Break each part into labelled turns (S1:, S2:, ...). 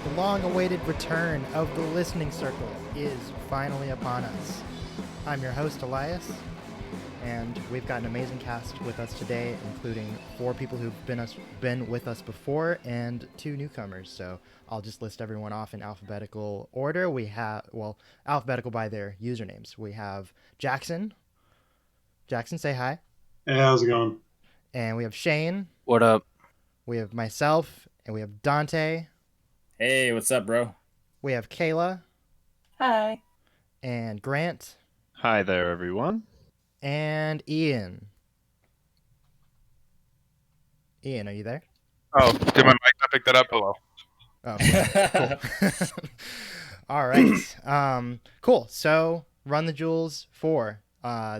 S1: The long-awaited return of the listening circle is finally upon us. I'm your host, Elias, and we've got an amazing cast with us today, including 4 people who've been with us before and 2 newcomers. So I'll just list everyone off in alphabetical order. We have, alphabetical by their usernames. We have Jackson. Jackson, say hi.
S2: Hey, how's it going?
S1: And we have Shane.
S3: What up?
S1: We have myself, and we have Dante.
S4: Hey, what's up, bro?
S1: We have Kaila.
S5: Hi.
S1: And Grant.
S6: Hi there, everyone.
S1: And Ian. Ian, are you there?
S6: Oh, did my mic not pick that up? Hello.
S1: Oh, cool. All right. Cool. So, Run the Jewels 4.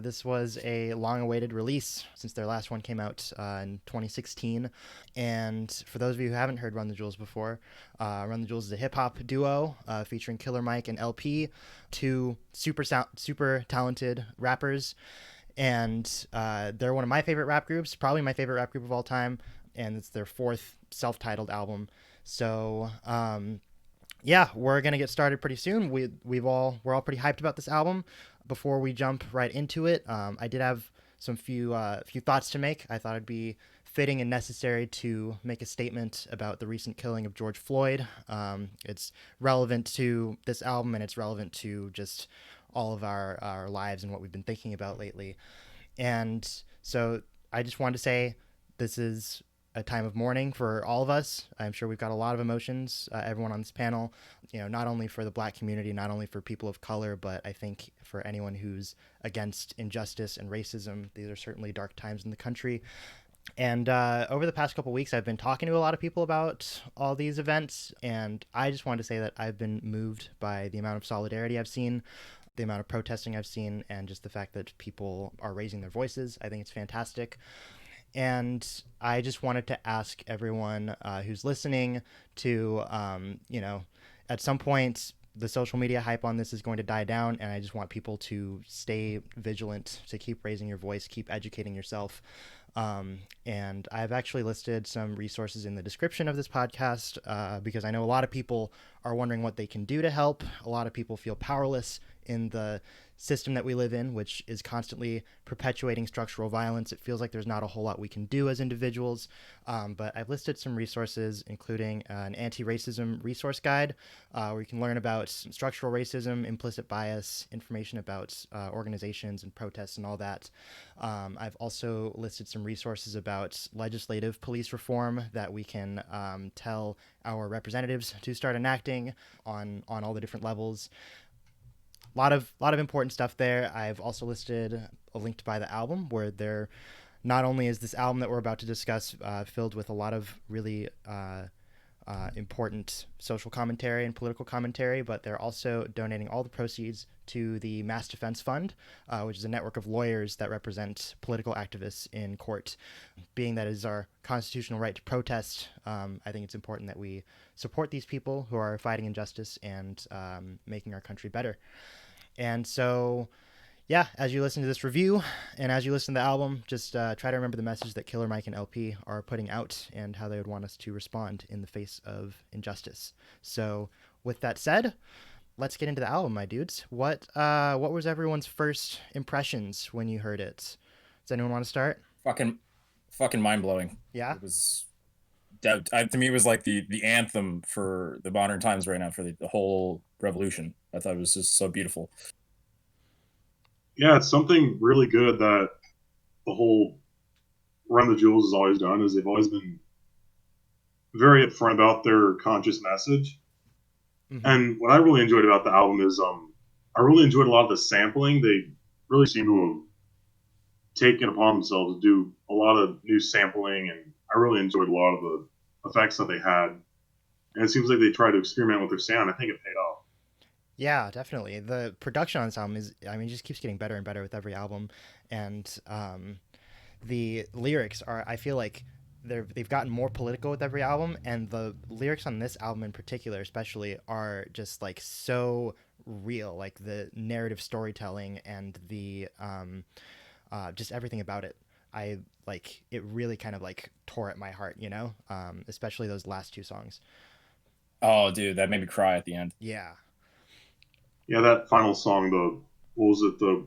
S1: This was a long-awaited release since their last one came out in 2016. And for those of you who haven't heard Run the Jewels before, Run the Jewels is a hip-hop duo featuring Killer Mike and LP, 2 super talented rappers. And they're one of my favorite rap groups, probably my favorite rap group of all time. And it's their 4th self-titled album. So, yeah, we're going to get started pretty soon. We're all pretty hyped about this album. Before we jump right into it, I did have some few thoughts to make. I thought it'd be fitting and necessary to make a statement about the recent killing of George Floyd. It's relevant to this album, and it's relevant to just all of our lives and what we've been thinking about lately. And so I just wanted to say this is a time of mourning for all of us. I'm sure we've got a lot of emotions, everyone on this panel, not only for the Black community, not only for people of color, but I think for anyone who's against injustice and racism. These are certainly dark times in the country. And over the past couple of weeks, I've been talking to a lot of people about all these events, and I just wanted to say that I've been moved by the amount of solidarity I've seen, the amount of protesting I've seen, and just the fact that people are raising their voices. I think it's fantastic. And I just wanted to ask everyone who's listening to, at some point, the social media hype on this is going to die down, and I just want people to stay vigilant, to keep raising your voice, keep educating yourself. And I've actually listed some resources in the description of this podcast because I know a lot of people are wondering what they can do to help. A lot of people feel powerless in the system that we live in, which is constantly perpetuating structural violence. It feels like there's not a whole lot we can do as individuals, but I've listed some resources, including an anti-racism resource guide, where you can learn about structural racism, implicit bias, information about organizations and protests and all that. I've also listed some resources about legislative police reform that we can tell our representatives to start enacting on all the different levels. A lot of important stuff there. I've also listed a link to buy the album, where there not only is this album that we're about to discuss filled with a lot of really important social commentary and political commentary, but they're also donating all the proceeds to the Mass Defense Fund, which is a network of lawyers that represent political activists in court. Being that it is our constitutional right to protest, I think it's important that we support these people who are fighting injustice and making our country better. And so, yeah, as you listen to this review and as you listen to the album, just try to remember the message that Killer Mike and LP are putting out and how they would want us to respond in the face of injustice. So with that said, let's get into the album, my dudes. What was everyone's first impressions when you heard it? Does anyone want to start?
S4: Fucking mind-blowing.
S1: Yeah?
S4: It was... to me, it was like the anthem for the modern times right now, for the whole revolution. I thought it was just so beautiful.
S2: Yeah, it's something really good that the whole Run the Jewels has always done, is they've always been very upfront about their conscious message. Mm-hmm. And what I really enjoyed about the album is I really enjoyed a lot of the sampling. They really seem to have taken upon themselves to do a lot of new sampling, and I really enjoyed a lot of the effects that they had. And it seems like they tried to experiment with their sound. I think it paid off.
S1: Yeah, definitely. The production on this album just keeps getting better and better with every album. And the lyrics are, I feel like they've gotten more political with every album, and the lyrics on this album in particular especially are just like so real, like the narrative storytelling and the just everything about it. I like it really kind of like tore at my heart, you know, especially those last two songs.
S4: Oh, dude, that made me cry at the end.
S1: Yeah.
S2: Yeah, that final song, what was it, the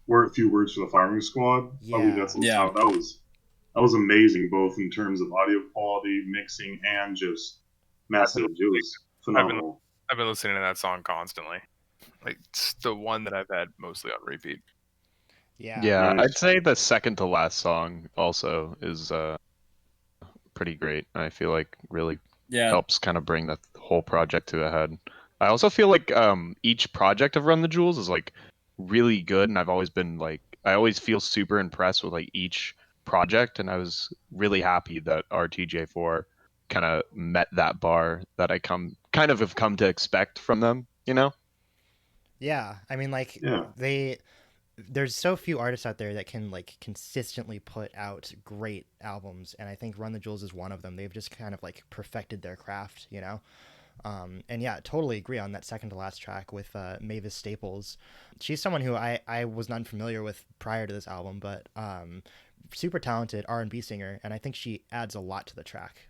S2: word, few words for the firing squad? I believe that's
S1: Yeah.
S2: how that was amazing, both in terms of audio quality, mixing, and just message. It was phenomenal.
S6: I've been listening to that song constantly. Like it's the one that I've had mostly on repeat.
S1: Yeah.
S3: Yeah,
S2: Nice.
S3: I'd say the second to last song also is pretty great. I feel like really
S4: Yeah,
S3: helps kind of bring the whole project to a head. I also feel like each project of Run the Jewels is like really good, and I've always been like I always feel super impressed with like each project, and I was really happy that RTJ4 kind of met that bar that I have come to expect from them, you know?
S1: Yeah. I mean, like
S2: Yeah.
S1: there's so few artists out there that can like consistently put out great albums, and I think Run the Jewels is one of them. They've just kind of like perfected their craft, you know. And yeah, totally agree on that second to last track with Mavis Staples. She's someone who I was not familiar with prior to this album, but super talented R&B singer, and I think she adds a lot to the track.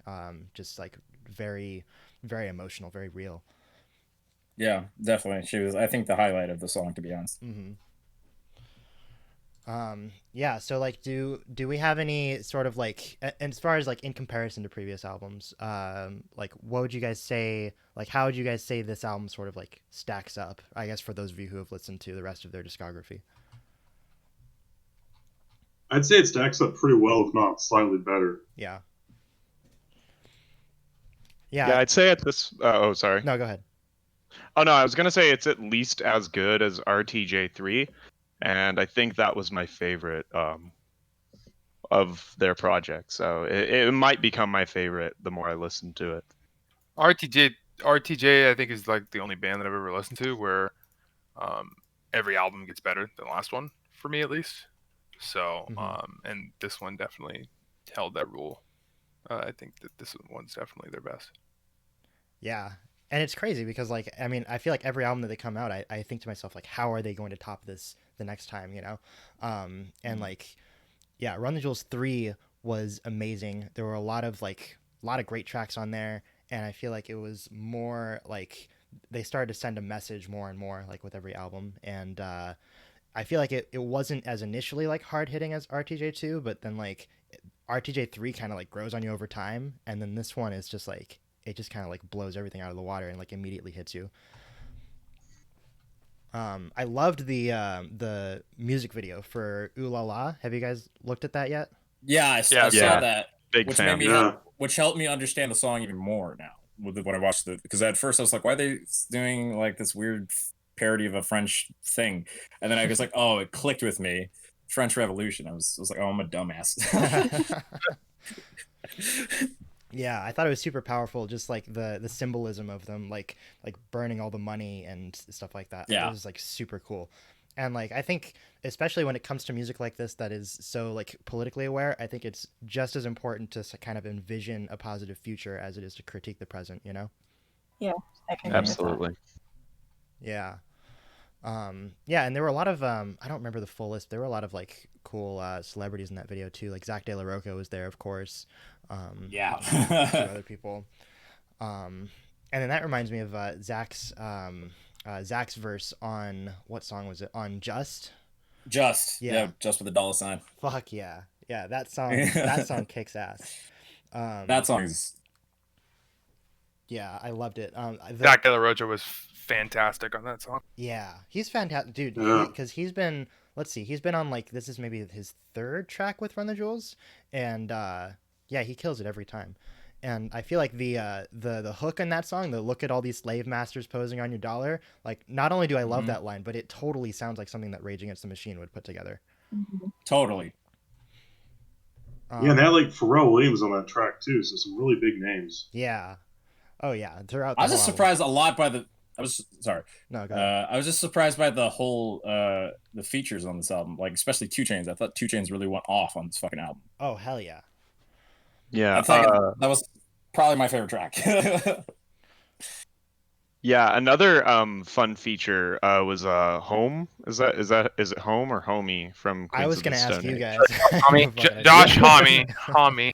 S1: Just like very, very emotional, very real.
S4: yeah, definitely. She was, I think, the highlight of the song, to be honest.
S1: Mm-hmm. Yeah, so like do we have any sort of like and as far as like in comparison to previous albums, like what would you guys say, like how would you guys say this album sort of like stacks up, I guess, for those of you who have listened to the rest of their discography?
S2: I'd say it stacks up pretty well, if not slightly better.
S1: Yeah.
S3: Yeah,
S1: Yeah.
S3: I'd say at this. Oh, sorry.
S1: No, go ahead.
S3: Oh no, I was gonna say it's at least as good as RTJ3, and I think that was my favorite of their projects. So it might become my favorite the more I listen to it.
S6: RTJ, I think, is like the only band that I've ever listened to where every album gets better than the last one, for me at least. So, and this one definitely held that rule. I think that this one's definitely their best.
S1: Yeah. And it's crazy because like I mean, I feel like every album that they come out, I think to myself like how are they going to top this the next time, you know? And like yeah, Run the Jewels 3 was amazing. There were a lot of great tracks on there, and I feel like it was more like they started to send a message more and more like with every album. And I feel like it wasn't as initially like hard hitting as RTJ2, but then like RTJ3 kind of like grows on you over time, and then this one is just like it just kind of like blows everything out of the water and like immediately hits you. I loved the music video for Ooh La La. Have you guys looked at that yet?
S4: Yeah, I saw
S3: Yeah.
S4: that,
S3: Big
S4: which
S3: fan.
S4: made me
S2: Yeah.
S4: which helped me understand the song even more now when I watched it. Because at first I was like, why are they doing like this weird parody of a French thing? And then I was like, oh, it clicked with me. French Revolution. I was like, oh, I'm a dumbass.
S1: Yeah, I thought it was super powerful, just like the symbolism of them, like burning all the money and stuff like that.
S4: Yeah.
S1: It was like super cool. And like I think especially when it comes to music like this that is so like politically aware, I think it's just as important to kind of envision a positive future as it is to critique the present, you know?
S5: Yeah, I can agree with that.
S3: Absolutely.
S1: Yeah. Yeah, and there were a lot of I don't remember the full list. There were a lot of like cool celebrities in that video too. Like Zach De La Rocha was there, of course.
S4: Yeah.
S1: A few other people. And then that reminds me of Zach's verse on what song was it? On Just.
S4: Just
S1: Yeah.
S4: just with a dollar sign.
S1: Fuck yeah, yeah. That song kicks ass.
S4: That song is
S1: Yeah, I loved it.
S6: Zach De La Rocha was fantastic on that song.
S1: Yeah, he's fantastic, dude.
S2: Yeah.
S1: Because he's been, let's see, he's been on like this is maybe his third track with Run the Jewels, and yeah, he kills it every time. And I feel like the hook in that song, the look at all these slave masters posing on your dollar, like not only do I love that line, but it totally sounds like something that Rage Against the Machine would put together.
S4: totally.
S2: Yeah, and they had like Pharrell Williams on that track too, so some really big names.
S1: Yeah. Oh yeah. Throughout.
S4: I was
S1: the
S4: just
S1: whole
S4: surprised a lot by the. I was sorry.
S1: No, go ahead.
S4: I was just surprised by the whole the features on this album, like especially 2 Chainz. I thought 2 Chainz really went off on this fucking album.
S1: Oh hell yeah.
S3: Yeah.
S4: I think that was probably my favorite track.
S3: Yeah, another fun feature was home. Is it home or homie from
S1: I
S3: Queens
S1: was
S3: of the
S1: gonna ask
S3: Stone
S1: you
S3: Age?
S1: guys. I have no fucking idea.
S6: Josh Homme.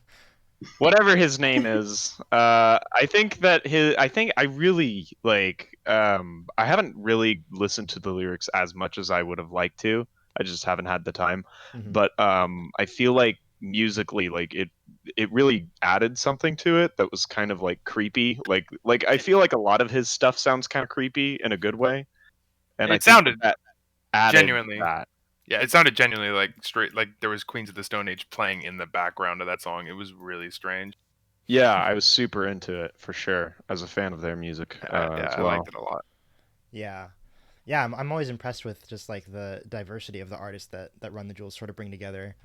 S3: Whatever his name is. I think that I really like I haven't really listened to the lyrics as much as I would have liked to. I just haven't had the time.
S1: Mhm.
S3: But I feel like musically like it really added something to it that was kind of like creepy. Like I feel like a lot of his stuff sounds kind of creepy in a good way. And I
S6: It
S3: think
S6: sounded
S3: that added
S6: genuinely.
S3: that.
S6: Yeah, it sounded genuinely like straight, like there was Queens of the Stone Age playing in the background of that song. It was really strange.
S3: Yeah, I was super into it for sure as a fan of their music
S6: Yeah,
S3: as
S6: I liked
S3: well.
S6: it a lot.
S1: Yeah. Yeah, I'm always impressed with just like the diversity of the artists that Run the Jewels sort of bring together.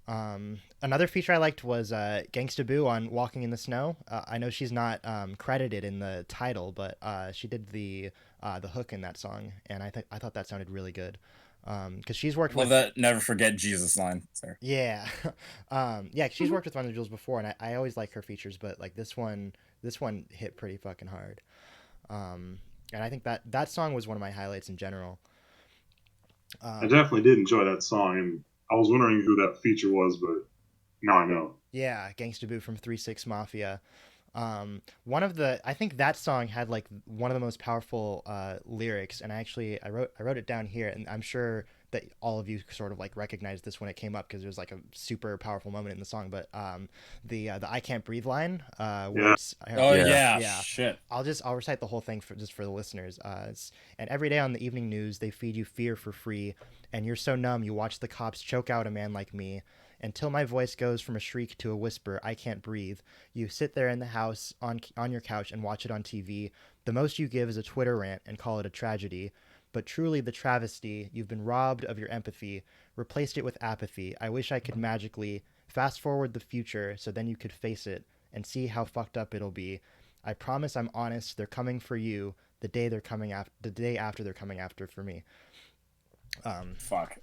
S1: Another feature I liked was Gangsta Boo on Walking in the Snow. I know she's not credited in the title, but she did the hook in that song, and I thought that sounded really good. Because she's worked
S4: Love
S1: with
S4: that never forget Jesus line. Sorry.
S1: yeah, yeah, she's worked with Run the Jewels before, and I always like her features, but like this one hit pretty fucking hard. And I think that song was one of my highlights in general.
S2: I definitely did enjoy that song, and I was wondering who that feature was, but now I know.
S1: Yeah, Gangsta Boo from 3-6 Mafia. I think that song had like one of the most powerful lyrics, and I wrote it down here, and I'm sure that all of you sort of like recognized this when it came up because it was like a super powerful moment in the song. But the "I Can't Breathe" line, where
S2: Yeah.
S1: it's
S4: Oh
S3: Yeah.
S4: yeah. Shit.
S1: I'll recite the whole thing for the listeners. And every day on the evening news they feed you fear for free, and you're so numb you watch the cops choke out a man like me. Until my voice goes from a shriek to a whisper, I can't breathe. You sit there in the house on your couch and watch it on TV. The most you give is a Twitter rant and call it a tragedy. But truly the travesty, you've been robbed of your empathy, replaced it with apathy. I wish I could magically fast forward the future so then you could face it and see how fucked up it'll be. I promise I'm honest, they're coming for you the day after they're coming after for me.
S4: Fuck.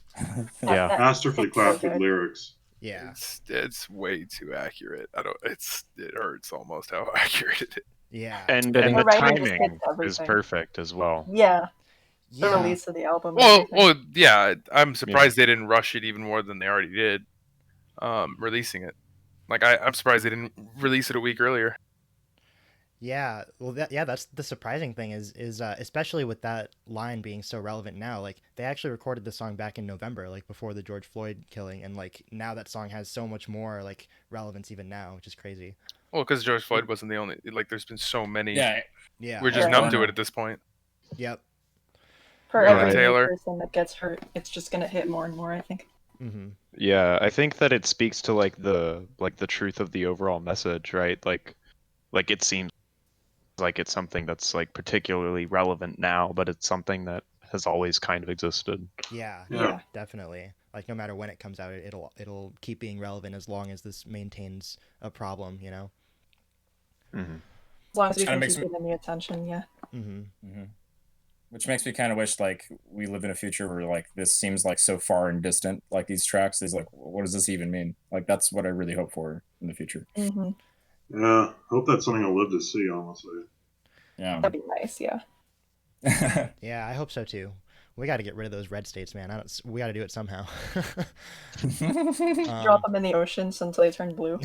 S3: Yeah.
S2: Masterfully
S5: It's so
S2: crafted
S5: good.
S2: lyrics.
S1: Yeah.
S6: It's way too accurate. I don't. It hurts almost how accurate it is.
S1: Yeah.
S3: And
S5: The
S3: the
S5: writing just
S3: timing
S5: hits
S3: is
S5: everything.
S3: perfect as well.
S5: Yeah, the
S1: Yeah.
S5: release of the album. And
S6: Well,
S5: everything.
S6: yeah. I'm surprised they didn't rush it even more than they already did. Releasing it. Like I'm surprised they didn't release it a week earlier.
S1: Yeah, well, that's the surprising thing is especially with that line being so relevant now. Like they actually recorded the song back in November, like before the George Floyd killing, and like now that song has so much more like relevance even now, which is crazy.
S6: Well, because George Floyd wasn't the only. Like, there's been so many.
S4: Yeah.
S1: Yeah.
S6: We're just
S5: Yeah.
S6: numb to it at this point.
S1: Yep.
S5: For
S3: Yeah,
S5: every new
S6: Taylor.
S5: person that gets hurt, it's just gonna hit more and more, I think.
S1: Mm-hmm.
S3: Yeah, I think that it speaks to like the truth of the overall message, right? Like it seems like it's something that's like particularly relevant now, but it's something that has always kind of existed.
S1: Yeah.
S5: Yeah.
S1: Definitely. Like no matter when it comes out, it'll keep being relevant as long as this maintains a problem, you know.
S3: Mm-hmm.
S5: As long as we
S4: Kinda
S5: can
S4: makes
S5: keep giving the attention, yeah.
S1: Mm-hmm.
S4: Mm-hmm. Which makes me kind of wish like we live in a future where like this seems like so far and distant. Like these tracks is like, what does this even mean? Like that's what I really hope for in the future.
S5: Mm-hmm.
S2: Yeah, hope that's something I'll live to see, honestly.
S4: Yeah.
S5: That'd be nice, yeah.
S1: Yeah, I hope so too. We got to get rid of those red states, man. We got to do it somehow.
S5: Drop them in the oceans until they turn blue.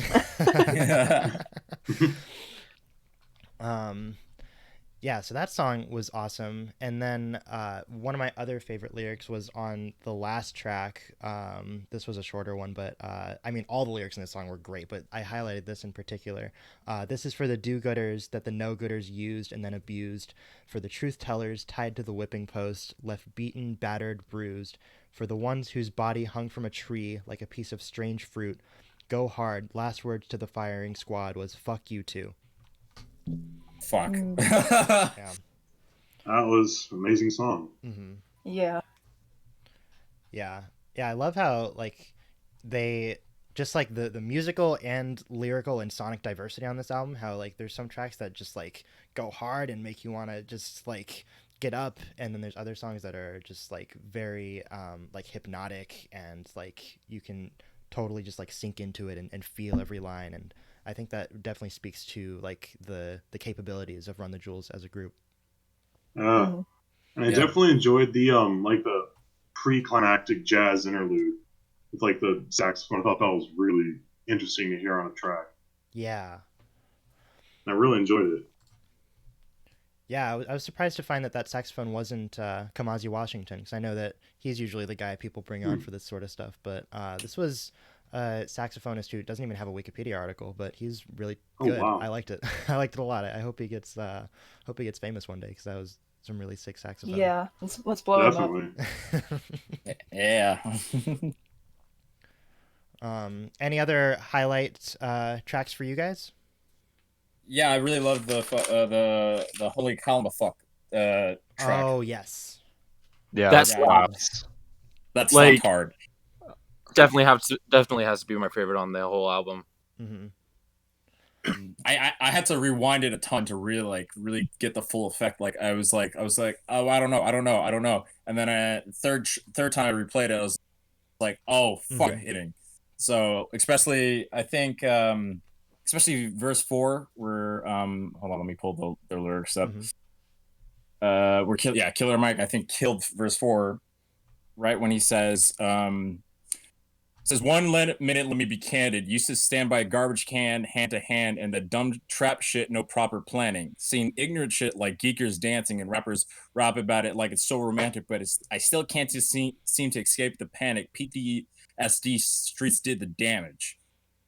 S1: Yeah, so that song was awesome. And then one of my other favorite lyrics was on the last track. This was a shorter one, but I mean, all the lyrics in this song were great, but I highlighted this in particular. This is for the do-gooders that the no-gooders used and then abused, for the truth-tellers tied to the whipping post, left beaten, battered, bruised, for the ones whose body hung from a tree like a piece of strange fruit. Go hard. Last words to the firing squad was "fuck you too."
S4: Fuck.
S1: Yeah.
S2: That was an amazing song.
S1: Mm-hmm.
S5: Yeah.
S1: Yeah. I love how like they just like the musical and lyrical and sonic diversity on this album. How like there's some tracks that just like go hard and make you want to just like get up, and then there's other songs that are just like very like hypnotic, and like you can totally just like sink into it and feel every line. And I think that definitely speaks to like the capabilities of Run the Jewels as a group.
S2: And I
S4: Yeah.
S2: definitely enjoyed the like the pre-climactic jazz interlude with like the saxophone. I thought that was really interesting to hear on a track.
S1: Yeah.
S2: I really enjoyed it.
S1: Yeah, I was surprised to find that saxophone wasn't Kamasi Washington, because I know that he's usually the guy people bring on for this sort of stuff. But this was a saxophonist who doesn't even have a Wikipedia article, but he's really good.
S2: Wow.
S1: I liked it. I liked it a lot. I hope he gets famous one day, because that was some really sick saxophone.
S5: Yeah, let's blow
S2: Definitely.
S4: Yeah.
S1: Any other highlight tracks for you guys?
S4: Yeah, I really love the Holy Kalmafuck track.
S1: Oh yes.
S3: Yeah,
S7: That's
S3: that
S4: Yeah,
S3: slaps.
S4: that
S7: Like-
S4: slapped hard.
S7: definitely has to be my favorite on the whole album.
S1: Mm-hmm.
S4: I had to rewind it a ton to really get the full effect. Like I was like, oh, I don't know. And then third time I replayed it, I was like, oh fuck, hitting. So especially I think especially verse 4 where hold on, let me pull the lyrics up. Where Killer Mike I think killed verse 4 right when he says says 1 minute, let me be candid. Used to stand by a garbage can, hand to hand, and the dumb trap shit, no proper planning. Seeing ignorant shit like geekers dancing and rappers rap about it like it's so romantic, but I still can't seem to escape the panic. PTSD streets did the damage.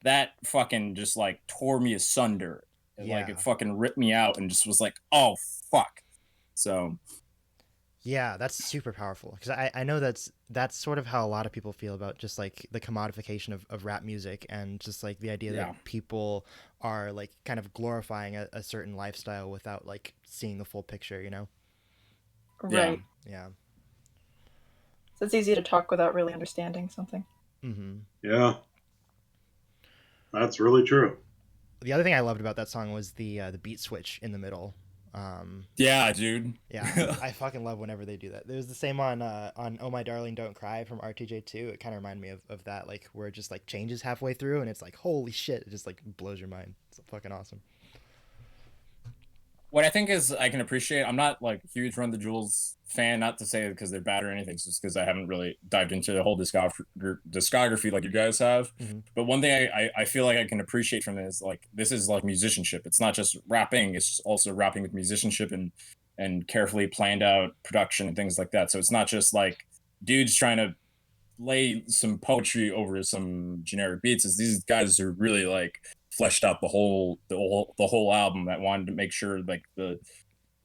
S4: That fucking just like tore me asunder. Like it fucking ripped me out and just was like, oh fuck. So
S1: yeah, that's super powerful, because I know that's sort of how a lot of people feel about just like the commodification of rap music, and just like the idea that people are like kind of glorifying a certain lifestyle without like seeing the full picture, you know?
S5: Right.
S1: Yeah.
S5: So it's easy to talk without really understanding something.
S2: Yeah. That's really true.
S1: The other thing I loved about that song was the beat switch in the middle.
S4: yeah, dude.
S1: Yeah, I fucking love whenever they do that. There was the same on Oh My Darling Don't Cry from RTJ4. It kind of reminded me of that, like where it just like changes halfway through and it's like, holy shit, it just like blows your mind. It's fucking awesome.
S4: What I think is I can appreciate, I'm not like a huge Run the Jewels fan, not to say because they're bad or anything, it's just because I haven't really dived into the whole discography like you guys have. But one thing I feel like I can appreciate from this, like this is like musicianship. It's not just rapping, it's also rapping with musicianship and carefully planned out production and things like that. So it's not just like dudes trying to lay some poetry over some generic beats. It's these guys are really like fleshed out the whole album, that wanted to make sure like that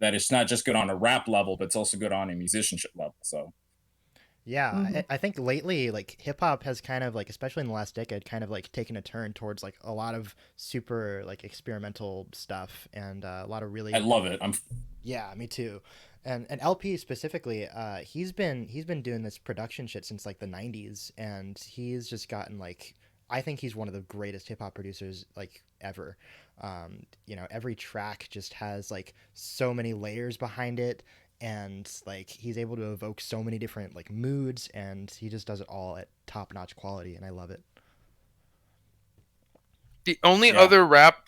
S4: it's not just good on a rap level, but it's also good on a musicianship level. So
S1: yeah, I think lately like hip hop has kind of like, especially in the last decade, kind of like taken a turn towards like a lot of super like experimental stuff, and a lot of really,
S4: I love it.
S1: Yeah, me too. And LP specifically, he's been doing this production shit since like the 90s, and he's just gotten like, I think he's one of the greatest hip hop producers like ever. You know, every track just has like so many layers behind it, and like he's able to evoke so many different like moods, and he just does it all at top-notch quality, and I love it.
S6: The only other rap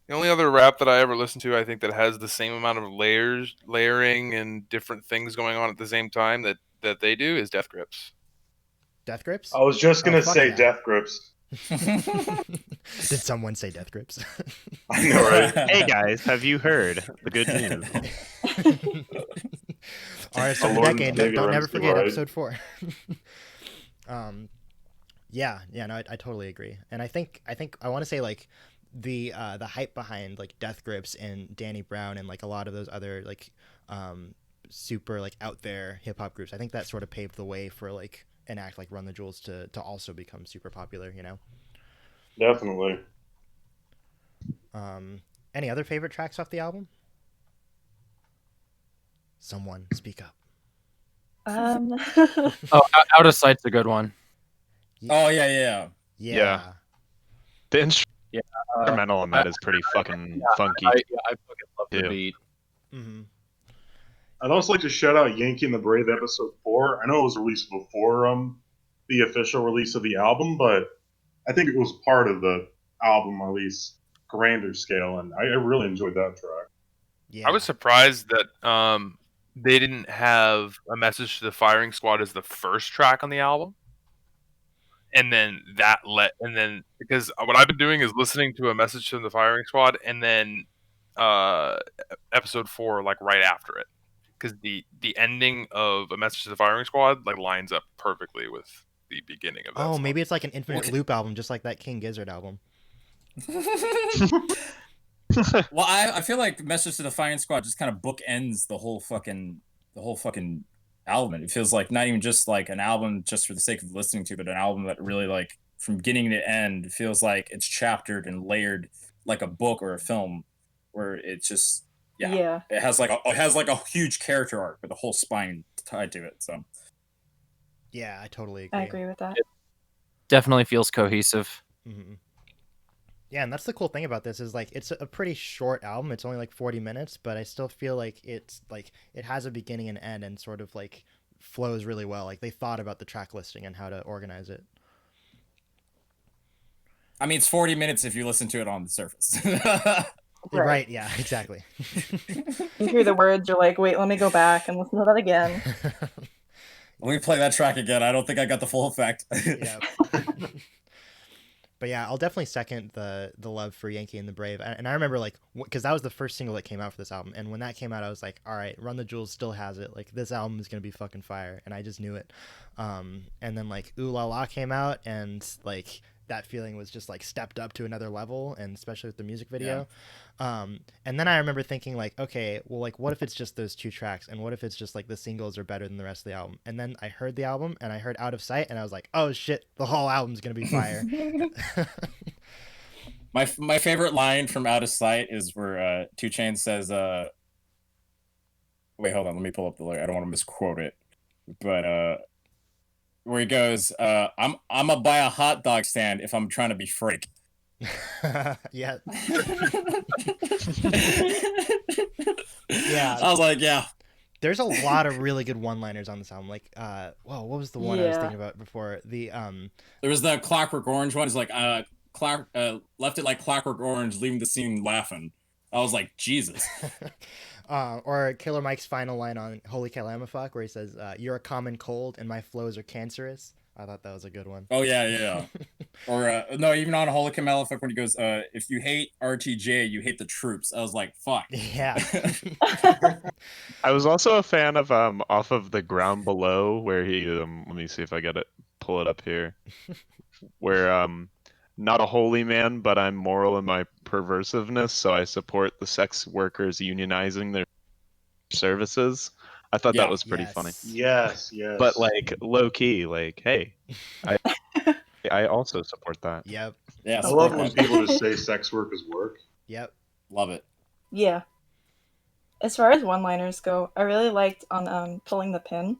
S6: that I ever listened to, I think, that has the same amount of layering and different things going on at the same time that they do is Death Grips.
S1: Death Grips?
S2: I was just gonna say
S1: yeah.
S2: Death Grips.
S1: Did someone say Death Grips?
S2: I know, right?
S3: Hey guys, have you heard the good news?
S1: Artist of the
S2: Lord
S1: decade.
S2: David
S1: Don't never
S2: Ramsey,
S1: forget
S2: right?
S1: episode 4. Yeah, no, I totally agree, and I think I want to say like the hype behind like Death Grips and Danny Brown and like a lot of those other like super like out there hip hop groups. I think that sort of paved the way for like an act like Run the Jewels to also become super popular, you know?
S2: Definitely.
S1: Any other favorite tracks off the album? Someone speak up.
S7: Oh, Out of Sight's a good one.
S4: Oh yeah.
S3: The instrumental on that is pretty fucking funky.
S7: I fucking love the
S3: too.
S7: beat.
S2: I'd also like to shout out Yankee and the Brave episode 4. I know it was released before the official release of the album, but I think it was part of the album, at least grander scale, and I really enjoyed that track.
S1: Yeah.
S6: I was surprised that they didn't have A Message to the Firing Squad as the first track on the album. And then because what I've been doing is listening to A Message to the Firing Squad and then episode 4 like right after it, because the ending of A Message to the Firing Squad like lines up perfectly with the beginning of that
S1: Oh,
S6: song.
S1: maybe it's like an infinite loop album, just like that King Gizzard album.
S4: Well, I feel like Message to the Firing Squad just kind of bookends the whole fucking album. It feels like not even just like an album just for the sake of listening to, but an album that really like from beginning to end feels like it's chaptered and layered like a book or a film, where it's just it has like a huge character arc with a whole spine tied to it. So
S1: Yeah, I totally agree.
S5: I agree with that.
S7: It definitely feels cohesive.
S1: Mm-hmm. Yeah, and that's the cool thing about this is like it's a pretty short album. It's only like 40 minutes, but I still feel like it's like it has a beginning and end and sort of like flows really well. Like they thought about the track listing and how to organize it.
S4: I mean, it's 40 minutes if you listen to it on the surface.
S1: Right, yeah, exactly.
S5: You hear the words, you're like, wait, let me go back and listen to that again.
S4: Let me play that track again. I don't think I got the full effect.
S1: Yeah. But yeah, I'll definitely second the love for Yankee and the Brave. And I remember like, because that was the first single that came out for this album. And when that came out, I was like, all right, Run the Jewels still has it. Like this album is going to be fucking fire. And I just knew it. And then like Ooh La La came out and like that feeling was just like stepped up to another level, and especially with the music video. And then I remember thinking like, okay, well, like what if it's just those two tracks, and what if it's just like the singles are better than the rest of the album? And then I heard the album and I heard Out of Sight and I was like, oh shit, the whole album's gonna be fire.
S4: My favorite line from Out of Sight is where 2 Chainz says wait, hold on, let me pull up the lyric. I don't want to misquote it, but where he goes, I'm gonna buy a hot dog stand if I'm trying to be freak.
S1: Yeah. Yeah.
S4: I was like, yeah.
S1: There's a lot of really good one-liners on this album. Like, what was the one I was thinking about before? The
S4: there was the Clockwork Orange one. It's like, left it like Clockwork Orange, leaving the scene laughing. I was like, Jesus.
S1: Or Killer Mike's final line on Holy Calamafuck, where he says, "You're a common cold, and my flows are cancerous." I thought that was a good one.
S4: Oh yeah. Or no, even on Holy Calamafuck when he goes, "If you hate RTJ, you hate the troops." I was like, "Fuck."
S1: Yeah.
S3: I was also a fan of off of The Ground Below, where he let me see if I get it, pull it up here, where not a holy man, but I'm moral in my perversiveness, so I support the sex workers unionizing their services. I thought that was pretty funny.
S2: Yes.
S3: But like low key, like, hey, I also support that.
S1: Yep.
S4: Yeah.
S2: I love when people just say sex work is work.
S1: Yep.
S4: Love it.
S5: Yeah. As far as one-liners go, I really liked on Pulling the Pin,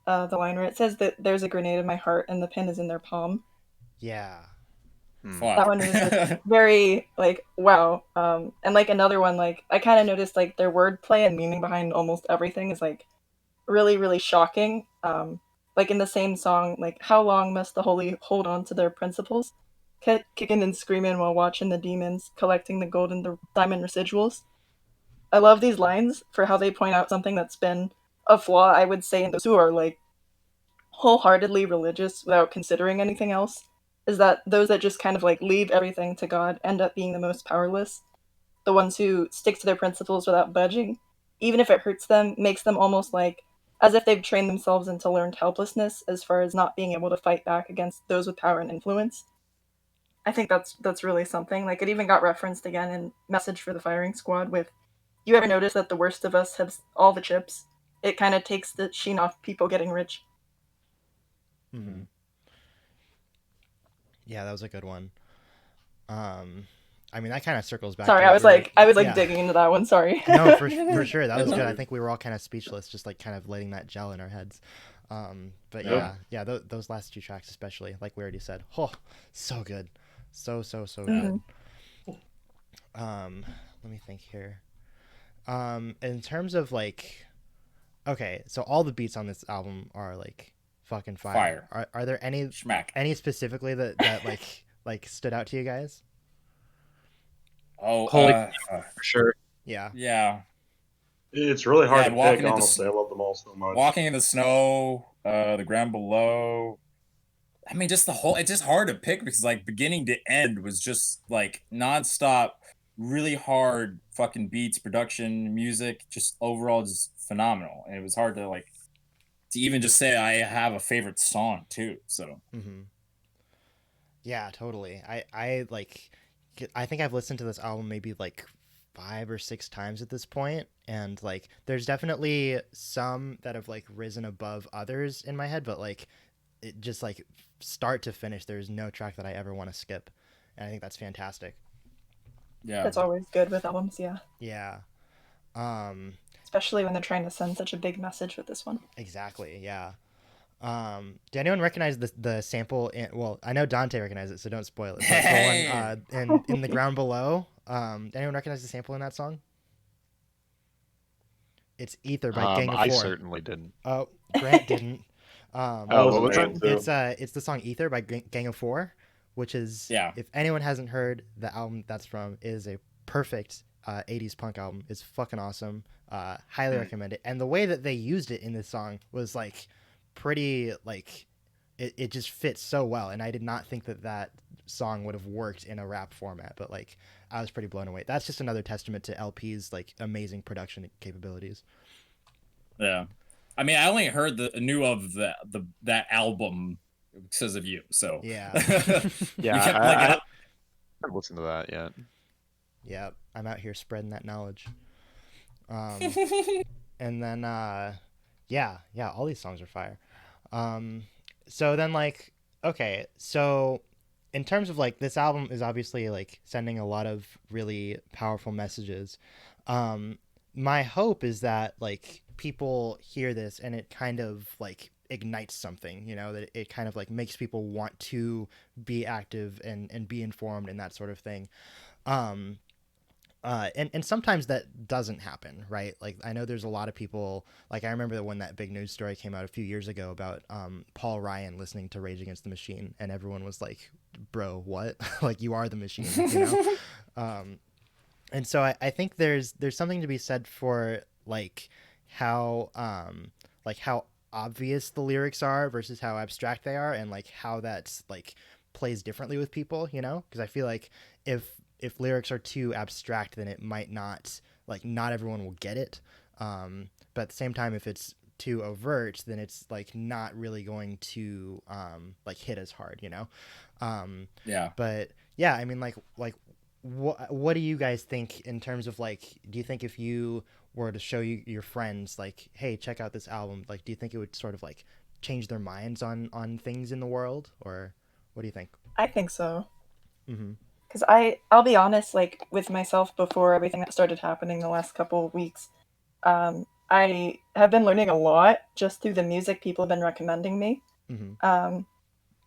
S5: the line where it says that there's a grenade in my heart and the pin is in their palm.
S1: Yeah.
S5: That one was like, very like wow. And like another one, like I kind of noticed like their wordplay and meaning behind almost everything is like really, really shocking. Like in the same song, like how long must the holy hold on to their principles, kicking and screaming while watching the demons collecting the gold and the diamond residuals. I love these lines for how they point out something that's been a flaw, I would say, in those who are like wholeheartedly religious without considering anything else, is that those that just kind of like leave everything to God end up being the most powerless. The ones who stick to their principles without budging, even if it hurts them, makes them almost like as if they've trained themselves into learned helplessness as far as not being able to fight back against those with power and influence. I think that's really something. Like it even got referenced again in Message for the Firing Squad with, you ever notice that the worst of us have all the chips? It kind of takes the sheen off people getting rich.
S1: Mm-hmm. Yeah, that was a good one. I mean, that kind of circles back.
S5: Sorry,
S1: to
S5: I was like digging into that one. Sorry.
S1: No, for sure, that was good. I think we were all kind of speechless, just like kind of letting that gel in our heads. But yeah, those last two tracks especially, like we already said, oh, so good, so good. Let me think here. In terms of like, okay, so all the beats on this album are like fucking fire. Are there any specifically that like stood out to you guys?
S7: Oh, for sure.
S1: Yeah.
S2: It's really hard
S4: Yeah,
S2: to
S4: walking
S2: pick,
S4: into
S2: honestly. I love them all so much.
S4: Walking in the snow, the ground below. I mean, just the whole. It's just hard to pick because like beginning to end was just like nonstop, really hard fucking beats, production, music, just overall just phenomenal. And it was hard to like to even just say I have a favorite song too. So
S1: Yeah, totally. I like I think I've listened to this album maybe like 5 or 6 times at this point, and like there's definitely some that have like risen above others in my head, but like it just like start to finish there's no track that I ever want to skip. And I think that's fantastic.
S4: yeah,
S5: That's always good with albums, yeah.
S1: Yeah.
S5: Especially when they're trying to send such a big message with this one.
S1: Exactly. Yeah. Do anyone recognize the sample? Well, I know Dante recognizes it, so don't spoil it. But
S4: Hey!
S1: the one in the ground below. Do anyone recognize the sample in that song? It's "Ether" by Gang of
S3: I
S1: Four.
S3: certainly didn't.
S1: Oh, Grant didn't.
S2: I
S3: what
S2: wasn't
S3: was
S2: able
S3: it?
S2: to.
S1: It's the song "Ether" by Gang of Four, which is
S4: Yeah.
S1: if anyone hasn't heard the album that's from, is a perfect 80s punk album. It's fucking awesome. Highly recommend it. And the way that they used it in this song was like pretty like it just fits so well. And I did not think that song would have worked in a rap format, but like I was pretty blown away. That's just another testament to LP's like amazing production capabilities.
S4: Yeah. I mean, I only knew of that album because of you. So
S1: Yeah.
S3: Yeah,
S4: you kept
S3: I
S4: like
S3: haven't listened to that yet.
S1: Yeah, I'm out here spreading that knowledge. And then yeah, all these songs are fire. So then like okay, so in terms of like this album is obviously like sending a lot of really powerful messages. My hope is that like people hear this and it kind of like ignites something, you know, that it kind of like makes people want to be active and be informed and that sort of thing. Um, and sometimes that doesn't happen, right? Like I know there's a lot of people. Like I remember when that big news story came out a few years ago about Paul Ryan listening to Rage Against the Machine, and everyone was like, "Bro, what? Like you are the machine," you know? And so I think there's something to be said for like how obvious the lyrics are versus how abstract they are, and like how that's like plays differently with people, you know? Because I feel like if lyrics are too abstract, then it might not like not everyone will get it. But at the same time, if it's too overt, then it's like not really going to like hit as hard, you know.
S4: yeah.
S1: But yeah, I mean, like what do you guys think in terms of like, do you think if you were to show your friends like, hey, check out this album, like, do you think it would sort of like change their minds on things in the world, or what do you think?
S5: I think so.
S1: Mm-hmm.
S5: Because I'll be honest, like with myself before everything that started happening the last couple of weeks, I have been learning a lot just through the music people have been recommending me.
S1: Mm-hmm.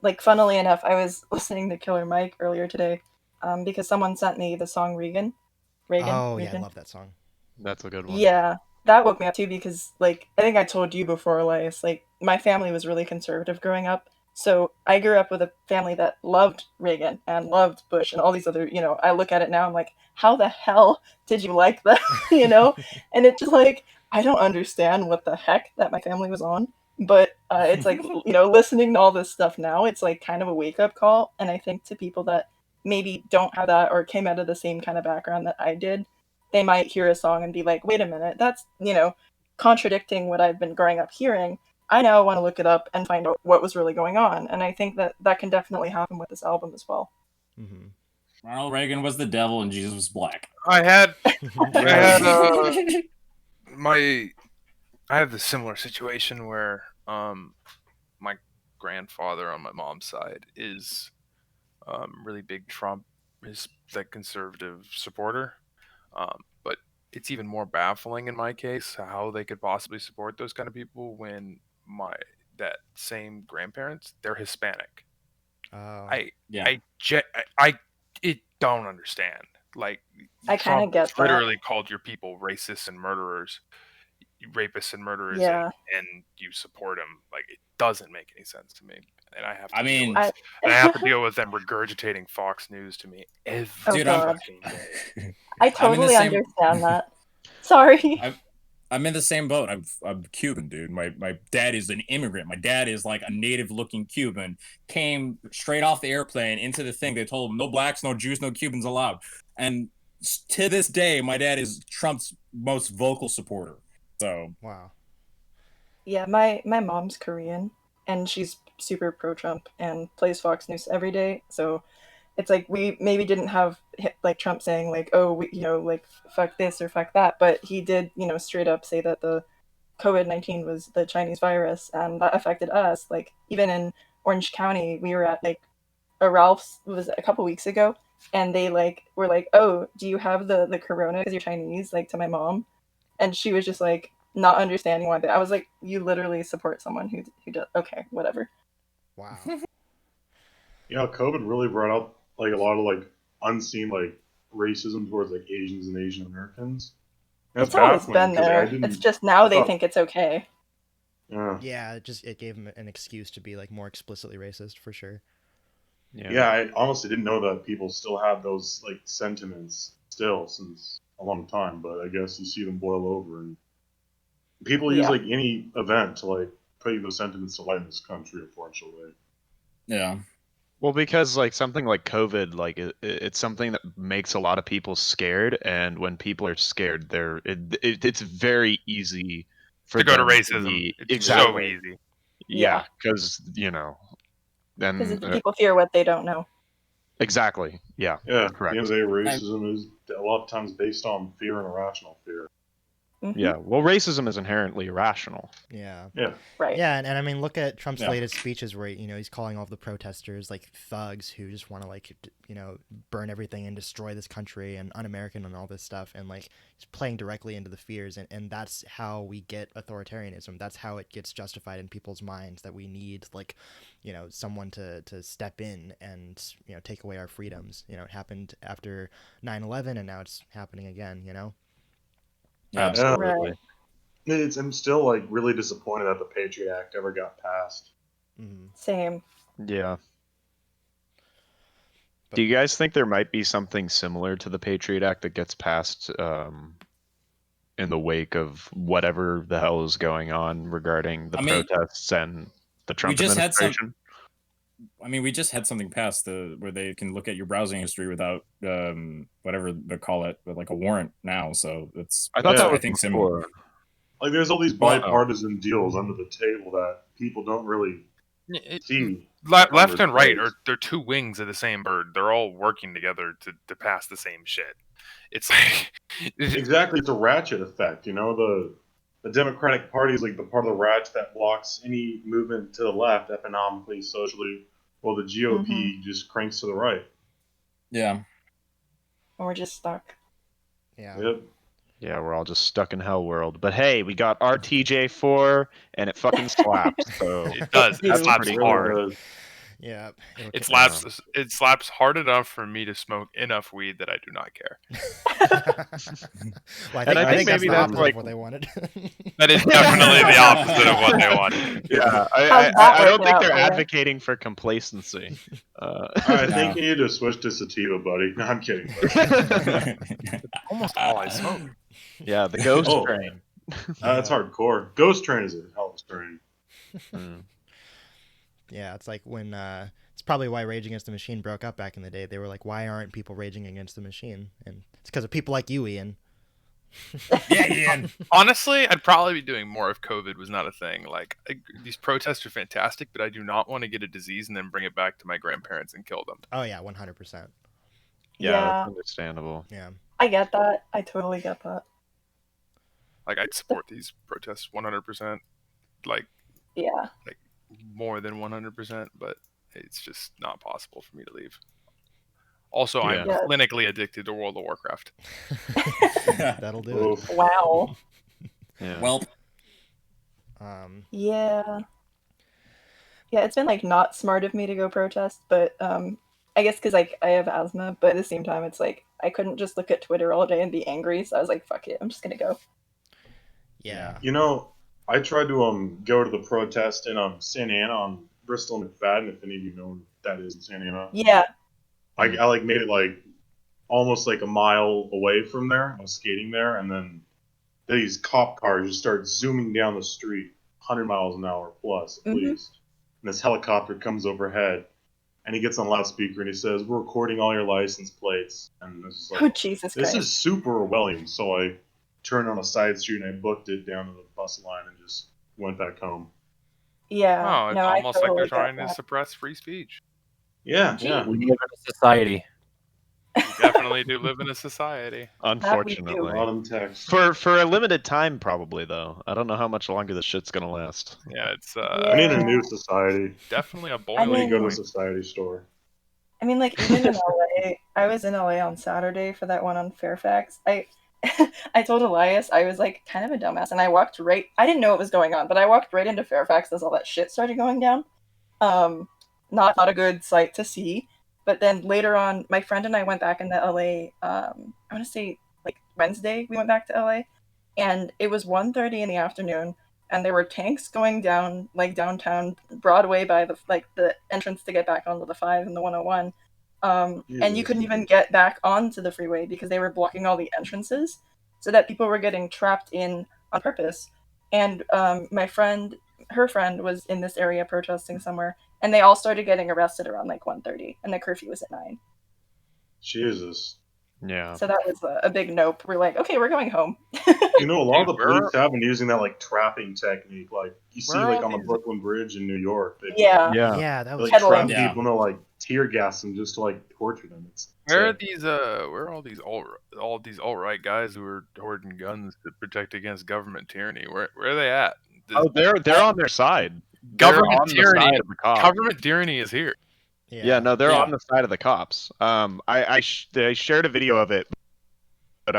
S5: Like funnily enough, I was listening to Killer Mike earlier today, because someone sent me the song Reagan.
S1: Oh yeah, I
S5: Reagan.
S1: love that song.
S3: That's a good one.
S5: Yeah, that woke me up too because, like, I think I told you before, Elias, like, my family was really conservative growing up. So I grew up with a family that loved Reagan and loved Bush and all these other, you know, I look at it now, I'm like, how the hell did you like that? You know? And it's just like, I don't understand what the heck that my family was on. But it's like, you know, listening to all this stuff now, it's like kind of a wake up call. And I think to people that maybe don't have that or came out of the same kind of background that I did, they might hear a song and be like, wait a minute, that's, you know, contradicting what I've been growing up hearing. I now want to look it up and find out what was really going on. And I think that can definitely happen with this album as well.
S1: Mm-hmm.
S4: Ronald Reagan was the devil and Jesus was black.
S6: I had I have the similar situation where my grandfather on my mom's side is really big Trump, is like conservative supporter. But it's even more baffling in my case how they could possibly support those kind of people when that same grandparents, they're Hispanic.
S1: Oh.
S4: Yeah.
S6: I it don't understand. Like
S5: I kind of
S6: Trump
S5: get that.
S6: literally called your people racists and murderers, rapists and murderers,
S5: Yeah.
S6: and you support them. Like it doesn't make any sense to me. And I have to
S5: I
S6: have to deal with them regurgitating Fox News to me every
S5: Oh, God.
S6: fucking day.
S5: I totally understand that. Sorry.
S4: I'm in the same boat. I'm Cuban, dude. My dad is an immigrant. My dad is like a native-looking Cuban. Came straight off the airplane into the thing. They told him no blacks, no Jews, no Cubans allowed. And to this day, my dad is Trump's most vocal supporter. So
S1: Wow.
S5: Yeah, my mom's Korean, and she's super pro-Trump and plays Fox News every day. So it's like we maybe didn't have like Trump saying like, oh, like fuck this or fuck that, but he did, straight up say that the COVID-19 was the Chinese virus, and that affected us. Like even in Orange County, we were at like a Ralph's was a couple weeks ago, and they like were like, oh, do you have the corona because you're Chinese? Like to my mom, and she was just like not understanding why. I was like, you literally support someone who does. Okay, whatever.
S1: Wow.
S2: Yeah, COVID really brought out like a lot of like unseen like racism towards like Asians and Asian Americans. That's
S5: It's always
S2: baffling
S5: been
S2: because like, I
S5: there.
S2: didn't.
S5: It's just now
S2: I
S5: they
S2: thought,
S5: think it's okay.
S2: yeah,
S1: Yeah, it gave him an excuse to be like more explicitly racist for sure.
S2: yeah. I honestly didn't know that people still have those like sentiments still since a long time. But I guess you see them boil over, and people use
S5: Yeah.
S2: like any event to like put those sentiments to light in this country. Unfortunately.
S4: yeah.
S3: Well, because like something like COVID, like it's something that makes a lot of people scared, and when people are scared, it's very easy for
S6: To go to
S3: them
S6: racism.
S3: be
S6: It's so
S3: exactly
S6: easy.
S3: yeah, because then
S5: Because people fear what they don't know.
S3: exactly yeah
S2: Yeah. At the
S3: correct.
S2: end of the day, racism is a lot of times based on fear and irrational fear.
S5: Mhm.
S3: Yeah, well, racism is inherently irrational.
S1: Yeah.
S2: Yeah.
S5: Right.
S1: Yeah, and I mean, look at Trump's
S4: Yeah.
S1: latest speeches where he's calling all of the protesters like thugs who just want to like burn everything and destroy this country and un-American and all this stuff, and like he's playing directly into the fears, and that's how we get authoritarianism. That's how it gets justified in people's minds that we need like someone to step in and take away our freedoms. It happened after 9/11, and now it's happening again.
S4: Yeah.
S3: Absolutely.
S5: Right.
S2: I'm still like really disappointed that the Patriot Act ever got passed.
S1: Mm-hmm.
S5: Same.
S3: Yeah.
S1: But-
S3: Do you guys think there might be something similar to the Patriot Act that gets passed in the wake of whatever the hell is going on regarding the protests and the Trump administration?
S4: We just had something passed where they can look at your browsing history without whatever they call it, but like a warrant now. So it's
S3: I thought that was
S4: I think
S3: before.
S4: similar.
S2: Like there's all these bipartisan deals under the table that people don't really see.
S6: Left and right they're two wings of the same bird. They're all working together to pass the same shit. It's like
S2: exactly, it's a ratchet effect. The Democratic Party is like the part of the ratchet that blocks any movement to the left economically, socially, while the GOP just cranks to the right.
S4: Yeah.
S5: And we're just stuck.
S1: Yeah.
S2: Yep.
S3: Yeah, we're all just stuck in hell world. But hey, we got RTJ4 and it fucking slaps. So
S6: it does. It
S5: That's
S6: slaps
S2: Really
S6: hard.
S2: does.
S1: Yeah.
S6: It slaps hard enough for me to smoke enough weed that I do not care.
S1: Well,
S3: And I think
S1: that's
S3: maybe
S1: the
S3: that's
S1: opposite
S3: like-
S1: of what they wanted.
S6: That is definitely the opposite of what they wanted.
S3: yeah,
S5: How's that
S3: I don't
S5: working
S3: think
S5: out
S3: they're
S5: for you?
S3: advocating for complacency.
S2: I think you need to switch to sativa, buddy. No, I'm kidding.
S6: Almost all I smoke.
S3: Yeah, the ghost
S2: Oh.
S3: train.
S2: That's hardcore. Ghost Train is a hell of a strain.
S3: Mm.
S1: Yeah, it's like when it's probably why Rage Against the Machine broke up back in the day. They were like, why aren't people raging against the machine? And it's because of people like you, Ian.
S4: Yeah, Ian.
S6: Honestly, I'd probably be doing more if COVID was not a thing. Like, these protests are fantastic, but I do not want to get a disease and then bring it back to my grandparents and kill them.
S1: Oh yeah, 100%.
S3: Yeah,
S5: Yeah.
S3: that's understandable.
S1: Yeah.
S5: I get that. I totally get that.
S6: Like, I'd support these protests 100%. Like,
S5: Yeah.
S6: more than 100%, but it's just not possible for me to leave. Also,
S3: Yeah.
S6: I'm
S5: Yeah.
S6: clinically addicted to World of Warcraft.
S1: That'll do it.
S2: Oof.
S5: Wow.
S3: Yeah.
S4: Well,
S5: Yeah. Yeah, it's been like not smart of me to go protest, but I guess because like I have asthma, but at the same time it's like I couldn't just look at Twitter all day and be angry, so I was like, fuck it, I'm just gonna go.
S1: yeah.
S2: I tried to go to the protest in Santa Ana on Bristol McFadden, if any of you know where that is in Santa Ana.
S5: Yeah.
S2: I like made it like almost like a mile away from there. I was skating there, and then these cop cars just start zooming down the street, 100 miles an hour plus at least. And this helicopter comes overhead, and he gets on loudspeaker and he says, "We're recording all your license plates." And this is like,
S5: Oh, Jesus
S2: this
S5: Christ.
S2: is super Orwellian. So I turned on a side street and I booked it down to the bus line and just went back home.
S5: Yeah.
S6: Oh, it's
S5: no, I
S6: almost like
S5: totally
S6: they're
S5: get
S6: trying to
S5: that.
S6: suppress free speech.
S2: Yeah, yeah.
S7: We live in a society.
S6: We definitely do live in a society.
S3: Unfortunately.
S2: Bottom text.
S3: For a limited time, probably, though. I don't know how much longer this shit's gonna last.
S6: Yeah, it's
S2: I need a new society.
S6: definitely a
S5: I
S6: boiling
S5: mean-
S2: Go to a
S6: point.
S2: society store.
S5: I mean, like, even in LA, I was in LA on Saturday for that one on Fairfax. I told Elias I was like kind of a dumbass, and I didn't know what was going on, but I walked right into Fairfax as all that shit started going down. Not a good sight to see. But then later on, my friend and I went back into LA. I want to say like Wednesday we went back to LA, and it was 1:30 in the afternoon, and there were tanks going down like downtown Broadway by the entrance to get back onto the 5 and the 101. And you
S2: Jesus.
S5: couldn't even get back onto the freeway because they were blocking all the entrances, so that people were getting trapped in on purpose. And my friend, her friend, was in this area protesting somewhere, and they all started getting arrested around like 1:30, and the curfew was at 9.
S2: Jesus.
S3: Yeah.
S5: So that was a big nope. We're like, okay, we're going home.
S2: You know, a lot of the
S6: Dude, where-
S2: police have been using that like trapping technique. Like you see,
S6: Where are
S2: like on the
S6: these-
S2: Brooklyn Bridge in New York, they
S5: Yeah.
S1: Yeah, that
S2: they,
S1: was
S2: like trap
S5: Peddling.
S4: Yeah.
S2: people and they'll like tear gas them just to like torture them. It's
S6: Where are
S2: insane.
S6: these where are all these alt-right guys who are hoarding guns to protect against government tyranny? Where are they at?
S3: Oh, they're on their side.
S6: Government
S3: They're on the
S6: tyranny.
S3: side of the cops.
S6: Government tyranny is here.
S3: Yeah, no, they're
S4: Yeah.
S3: on the side of the cops. I shared a video of it, but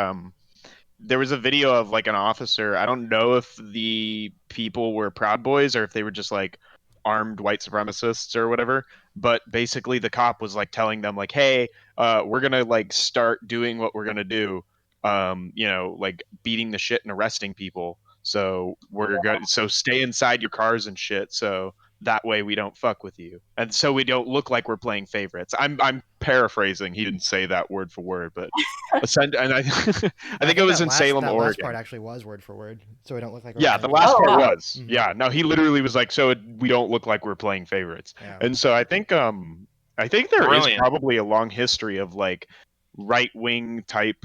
S3: there was a video of like an officer. I don't know if the people were Proud Boys or if they were just like armed white supremacists or whatever. But basically, the cop was like telling them like, "Hey, we're gonna like start doing what we're gonna do. Like beating the shit and arresting people. So so stay inside your cars and shit. So that way we don't fuck with you, and so we don't look like we're playing favorites." I'm paraphrasing. He didn't say that word for word, but and I think it was in Salem,
S1: that
S3: Oregon.
S1: last part actually was word for word, so we don't look like we're
S3: Yeah,
S1: playing
S3: the last
S5: Oh,
S3: part
S5: wow.
S3: was.
S1: Mhm.
S3: Yeah, no, he literally was like, so we don't look like we're playing favorites.
S1: Yeah.
S3: And so I think there is
S6: Brilliant.
S3: probably a long history of like right wing type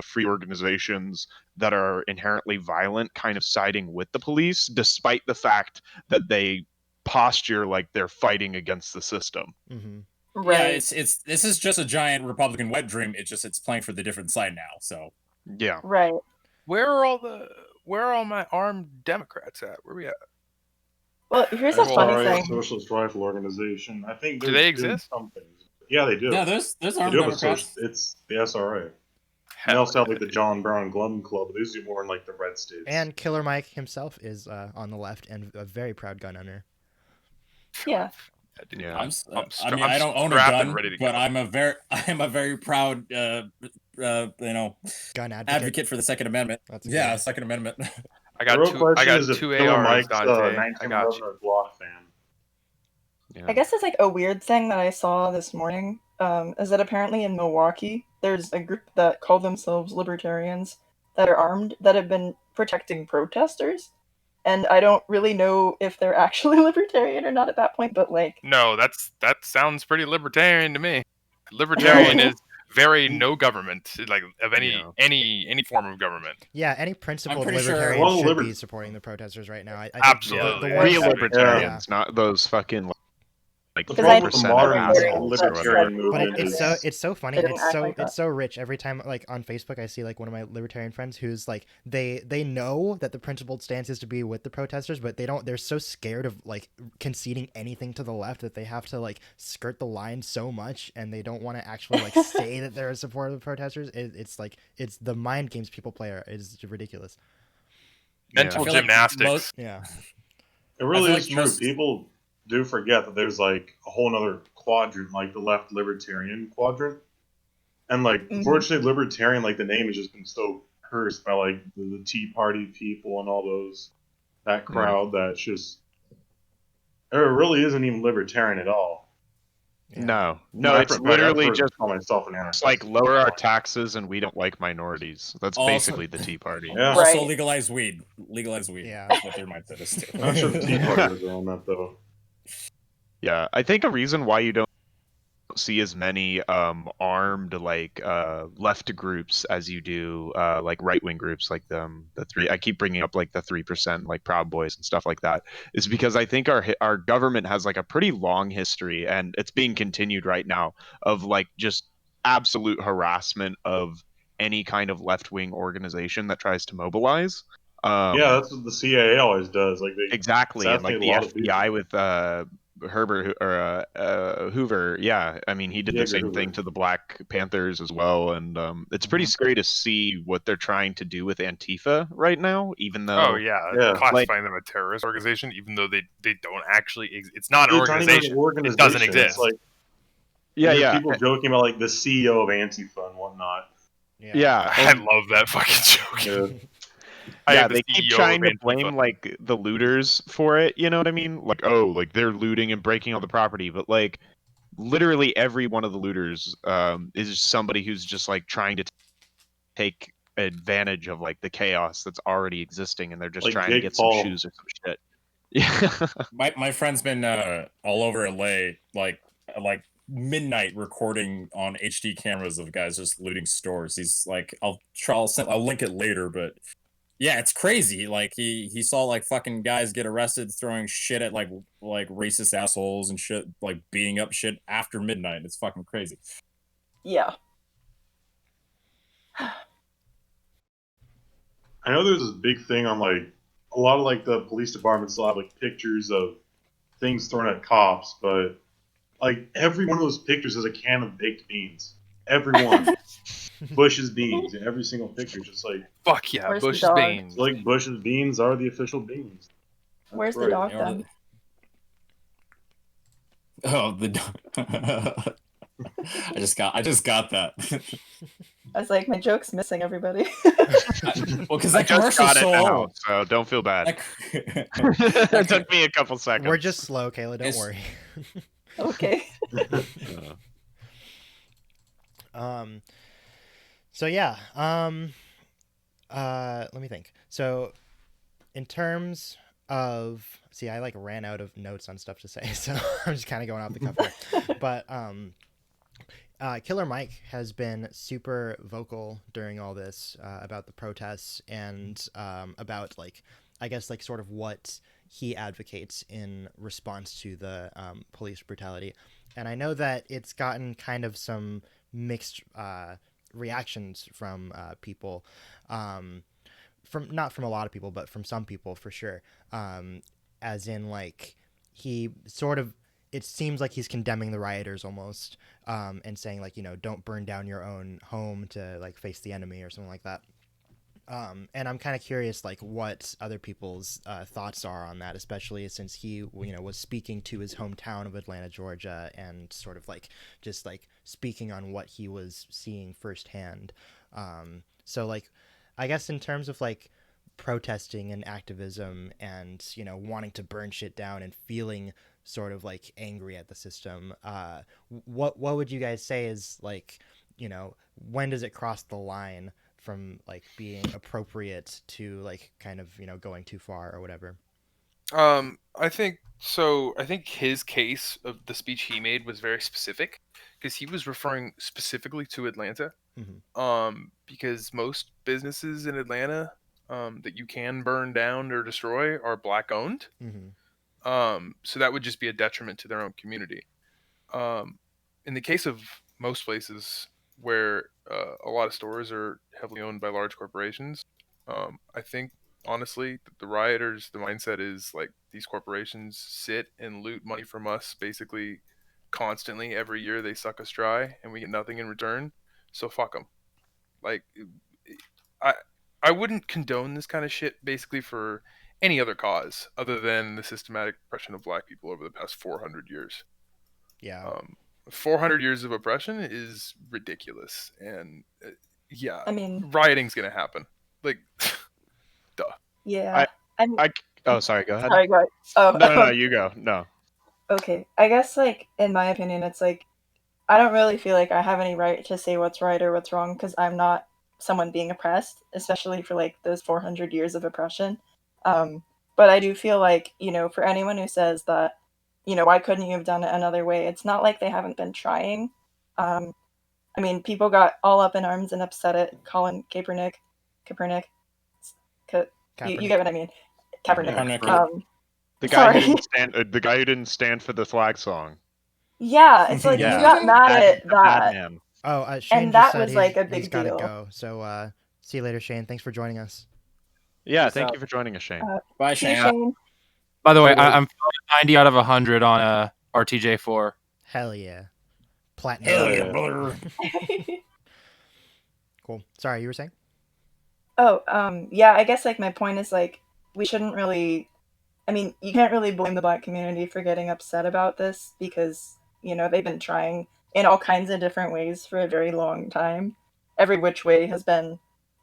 S3: free organizations that are inherently violent kind of siding with the police, despite the fact that they posture like they're fighting against the system.
S1: Mm-hmm.
S4: Yeah,
S5: Right.
S4: it's this is just a giant Republican wet dream. It's playing for the different side now. So
S3: Yeah.
S5: Right.
S6: Where are all my armed Democrats at? Where we at?
S5: Well, here's a
S2: SRA,
S5: funny thing.
S2: Socialist Rifle Organization. I think
S6: Do
S2: they're
S6: they
S2: doing
S6: exist?
S2: some things. Yeah, they do.
S4: yeah, there's
S2: They
S4: armed
S2: do have a
S4: Democrats.
S2: it's the SRA. And they
S6: Hell
S2: also have
S6: yeah.
S2: like the John Brown Glum Club. These are more in like the red states.
S1: And Killer Mike himself is on the left and a very proud gun owner.
S5: Yeah.
S3: Yeah.
S4: I don't own a
S6: strapped and
S4: gun,
S6: ready to
S4: but
S6: go.
S4: I'm a very proud
S1: Gun advocate.
S4: advocate for the Second Amendment.
S1: That's
S4: Yeah,
S1: good.
S4: Second Amendment.
S6: I
S2: The
S6: got
S2: real
S6: two. I
S2: question
S6: got
S2: is if
S6: two
S2: Killer
S6: ARs,
S2: Mike's
S6: Dante. I
S2: 1911
S6: got you.
S2: or Glock fan.
S3: Yeah.
S5: I guess it's like a weird thing that I saw this morning is that apparently in Milwaukee there's a group that call themselves libertarians that are armed that have been protecting protesters, and I don't really know if they're actually libertarian or not at that point, but like
S6: No, that sounds pretty libertarian to me. Libertarian is very no government, like of any form of government.
S1: Yeah, any principled
S4: pretty sure-
S1: libertarian
S2: Well,
S1: should
S2: liber-
S1: be supporting the protesters right now. I think
S6: Absolutely.
S1: the ones
S3: Real
S1: that-
S3: libertarians, not those fucking like
S2: The
S3: 3%
S2: problem with the modern
S3: assholes or
S2: libertarian
S3: whatever.
S1: But
S2: movement is
S1: it's so funny
S5: They
S1: and
S5: don't
S1: it's
S5: act
S1: so
S5: like that.
S1: it's so rich. Every time like on Facebook I see like one of my libertarian friends who's like they know that the principled stance is to be with the protesters, but they're so scared of like conceding anything to the left that they have to like skirt the line so much, and they don't want to actually like say that they're a supporter of the protesters. It's the mind games people play is ridiculous.
S6: Mental
S4: I feel like
S6: gymnastics.
S4: most-
S1: Yeah.
S2: It really
S4: I feel
S2: is
S4: like
S2: true.
S4: most-
S2: People do forget that there's like a whole other quadrant, like the left libertarian quadrant. And like,
S5: Mhm.
S2: unfortunately, libertarian, like the name has just been so cursed by like the Tea Party people and all that crowd that's just, it really isn't even libertarian at all.
S1: Yeah.
S3: No,
S2: I
S3: it's
S2: prefer- I
S3: literally
S2: prefer to
S3: just
S2: call myself an anarchist.
S3: like lower our taxes and we don't like minorities. That's
S4: Also-
S3: basically the Tea Party.
S2: Yeah.
S4: Also,
S5: Right.
S4: legalize weed. Legalize weed.
S1: Yeah.
S4: That's what their mindset is too.
S2: I'm not sure the Tea Party was on that though.
S3: Yeah, I think a reason why you don't see as many armed like left groups as you do like right wing groups like the three. I keep bringing up like the 3% like Proud Boys and stuff like that is because I think our government has like a pretty long history, and it's being continued right now, of like just absolute harassment of any kind of left wing organization that tries to mobilize.
S2: Yeah, that's what the CIA always does. Like they
S3: Exactly, and like
S2: assassinate
S3: the
S2: a lot of
S3: FBI
S2: people.
S3: with Herbert or Hoover. Yeah, I mean he did
S2: J.
S3: the
S2: Edgar
S3: same
S2: Hoover.
S3: thing to the Black Panthers as well, and it's pretty scary to see what they're trying to do with Antifa right now. Even though,
S6: Oh yeah,
S2: Yeah.
S6: classifying them a terrorist organization, even though they don't actually. It's not an
S2: It's not even
S6: organization.
S2: an organization.
S6: It doesn't
S2: It's
S6: exist.
S2: like
S3: yeah,
S2: there's
S3: yeah,
S2: people joking about like the CEO of Antifa and whatnot.
S3: yeah,
S6: I
S3: and-
S6: love that fucking joke.
S2: Yeah.
S6: I
S3: yeah,
S6: am the
S3: they keep
S6: CEO
S3: trying
S6: of
S3: to blame
S6: Antifa.
S3: like the looters for it. You know what I mean? Like, oh, like they're looting and breaking all the property, but like literally every one of the looters is somebody who's just like trying to take advantage of like the chaos that's already existing, and they're just
S2: Like
S3: trying to
S2: Jake
S3: get
S2: Paul.
S3: some shoes or some shit. Yeah.
S4: My friend's been all over LA like midnight recording on HD cameras of guys just looting stores. He's like, I'll link it later, but yeah, it's crazy. Like he saw like fucking guys get arrested throwing shit at like racist assholes and shit, like beating up shit after midnight. It's fucking crazy.
S5: Yeah.
S2: I know there's this big thing on like a lot of like the police departments still have like pictures of things thrown at cops, but like every one of those pictures has a can of baked beans. Every one. Bush's beans in every single picture. Just like
S6: Fuck yeah,
S5: Where's the
S6: Bush's
S5: dog?
S6: beans.
S2: it's like Bush's beans are the official beans. That's
S5: Where's the
S2: right.
S5: dog
S4: You know,
S5: then?
S4: Oh, the I just got that.
S5: I was like, my joke's missing, everybody.
S4: Well, because
S3: I
S4: that
S3: just
S4: commercial's
S3: got it
S4: so
S3: now,
S4: old.
S3: so don't feel bad.
S4: That-
S3: It took me a couple seconds.
S1: We're just slow, Kayla. Don't
S4: It's-
S1: worry.
S5: Okay.
S1: So yeah. Let me think. So, in terms of, see, I like ran out of notes on stuff to say, so I'm just kind of going off the cuff here. But Killer Mike has been super vocal during all this about the protests and about like, I guess like sort of what he advocates in response to the police brutality. And I know that it's gotten kind of some mixed reactions from people, from not from a lot of people, but from some people for sure. As in like he sort of, it seems like he's condemning the rioters almost, and saying like, you know, don't burn down your own home to like face the enemy or something like that. And I'm kind of curious, like, what other people's thoughts are on that, especially since he, you know, was speaking to his hometown of Atlanta, Georgia, and sort of like just like speaking on what he was seeing firsthand. So like, I guess in terms of like protesting and activism and, you know, wanting to burn shit down and feeling sort of like angry at the system, what would you guys say is like, you know, when does it cross the line from like being appropriate to like kind of, you know, going too far or whatever?
S6: I think so. I think his case of the speech he made was very specific because he was referring specifically to Atlanta. Because most businesses in Atlanta that you can burn down or destroy are black owned. So that would just be a detriment to their own community. In the case of most places where a lot of stores are heavily owned by large corporations, I think honestly the rioters, the mindset is like these corporations sit and loot money from us basically constantly. Every year they suck us dry and we get nothing in return, so fuck them. Like I wouldn't condone this kind of shit basically for any other cause other than the systematic oppression of black people over the past 400 years.
S1: Yeah.
S6: 400 years of oppression is ridiculous, and yeah,
S5: I mean,
S6: rioting's gonna happen. Like, duh.
S5: yeah.
S3: Oh, sorry. Go ahead.
S5: Sorry, go ahead. Oh,
S3: No, you go. No.
S5: Okay, I guess like in my opinion, it's like I don't really feel like I have any right to say what's right or what's wrong because I'm not someone being oppressed, especially for like those 400 years of oppression. Um, but I do feel like, for anyone who says that, why couldn't you have done it another way? It's not like they haven't been trying. Um, I mean, people got all up in arms and upset at Colin Kaepernick. You get what I mean? Kaepernick.
S4: Kaepernick.
S3: The guy who
S5: Sorry.
S3: didn't stand. The guy who didn't stand for the flag song.
S5: Yeah, it's like you got mad at
S3: The bad
S5: that,
S3: man.
S1: Oh, Shane
S5: and
S1: just
S5: that
S1: said
S5: was like a
S1: he's
S5: big
S1: got to
S5: deal.
S1: go. So see you later, Shane. Thanks for joining us.
S3: Yeah,
S4: Peace
S3: thank
S4: out.
S3: you for joining us, Shane.
S4: Bye,
S5: See you,
S4: Shane.
S5: Shane.
S7: By the way,
S3: Totally.
S7: I'm feeling 90 out of 100 on RTJ4.
S1: Hell yeah. Platinum.
S4: Hell
S2: yeah,
S4: yeah, brother.
S1: Cool. Sorry, you were saying?
S5: Yeah, I guess like my point is like we shouldn't really. I mean, you can't really blame the Black community for getting upset about this because they've been trying in all kinds of different ways for a very long time. Every which way has been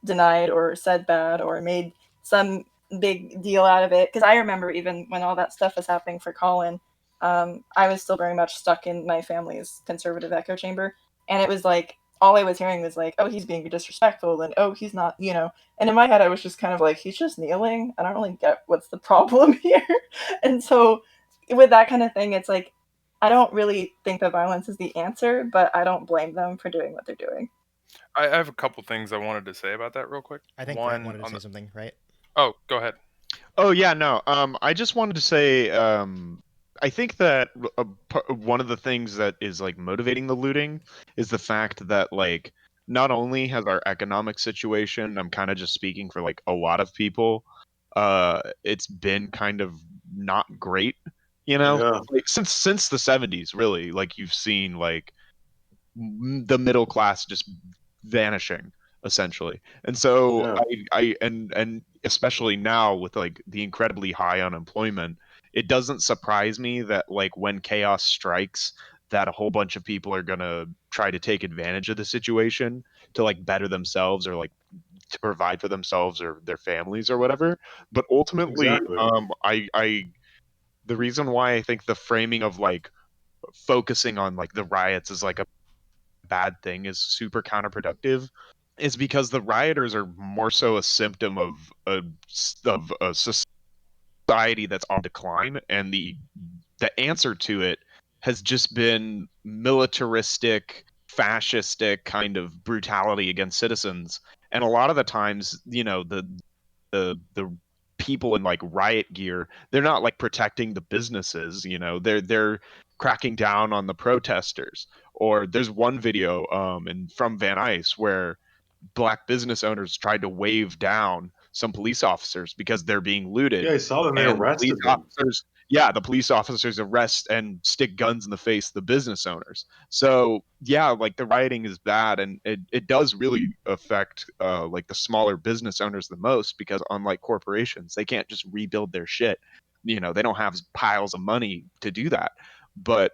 S5: denied or said bad or made some big deal out of it. Because I remember even when all that stuff was happening for Colin, I was still very much stuck in my family's conservative echo chamber, and it was like all I was hearing was like, "Oh, he's being disrespectful," and "Oh, he's not," And in my head, I was just kind of like, "He's just kneeling. I don't really get what's the problem here." And so, with that kind of thing, it's like I don't really think that violence is the answer, but I don't blame them for doing what they're doing.
S6: I have a couple things I wanted to say about that real quick.
S1: I think Brent wanted to say something, right?
S6: Oh, go ahead.
S3: Oh yeah, no. I just wanted to say, I think that one of the things that is like motivating the looting is the fact that like not only has our economic situation, I'm kind of just speaking for like a lot of people, it's been kind of not great,
S2: yeah,
S3: like since the 70s, really. Like you've seen like the middle class just vanishing essentially. And so
S2: yeah,
S3: and especially now with like the incredibly high unemployment, it doesn't surprise me that like when chaos strikes, that a whole bunch of people are going to try to take advantage of the situation to like better themselves or like to provide for themselves or their families or whatever. But ultimately,
S2: exactly.
S3: I the reason why I think the framing of like focusing on like the riots is like a bad thing is super counterproductive is because the rioters are more so a symptom of a society that's on decline, and the answer to it has just been militaristic, fascistic kind of brutality against citizens. And a lot of the times, the people in like riot gear, they're not like protecting the businesses, they're cracking down on the protesters. Or there's one video and from Van Nuys where black business owners tried to wave down some police officers because they're being looted,
S2: Yeah, I saw them. They
S3: and
S2: arrested them.
S3: the police officers arrest and stick guns in the face of the business owners. So yeah, like the rioting is bad, and it does really affect like the smaller business owners the most, because unlike corporations, they can't just rebuild their shit. They don't have piles of money to do that. But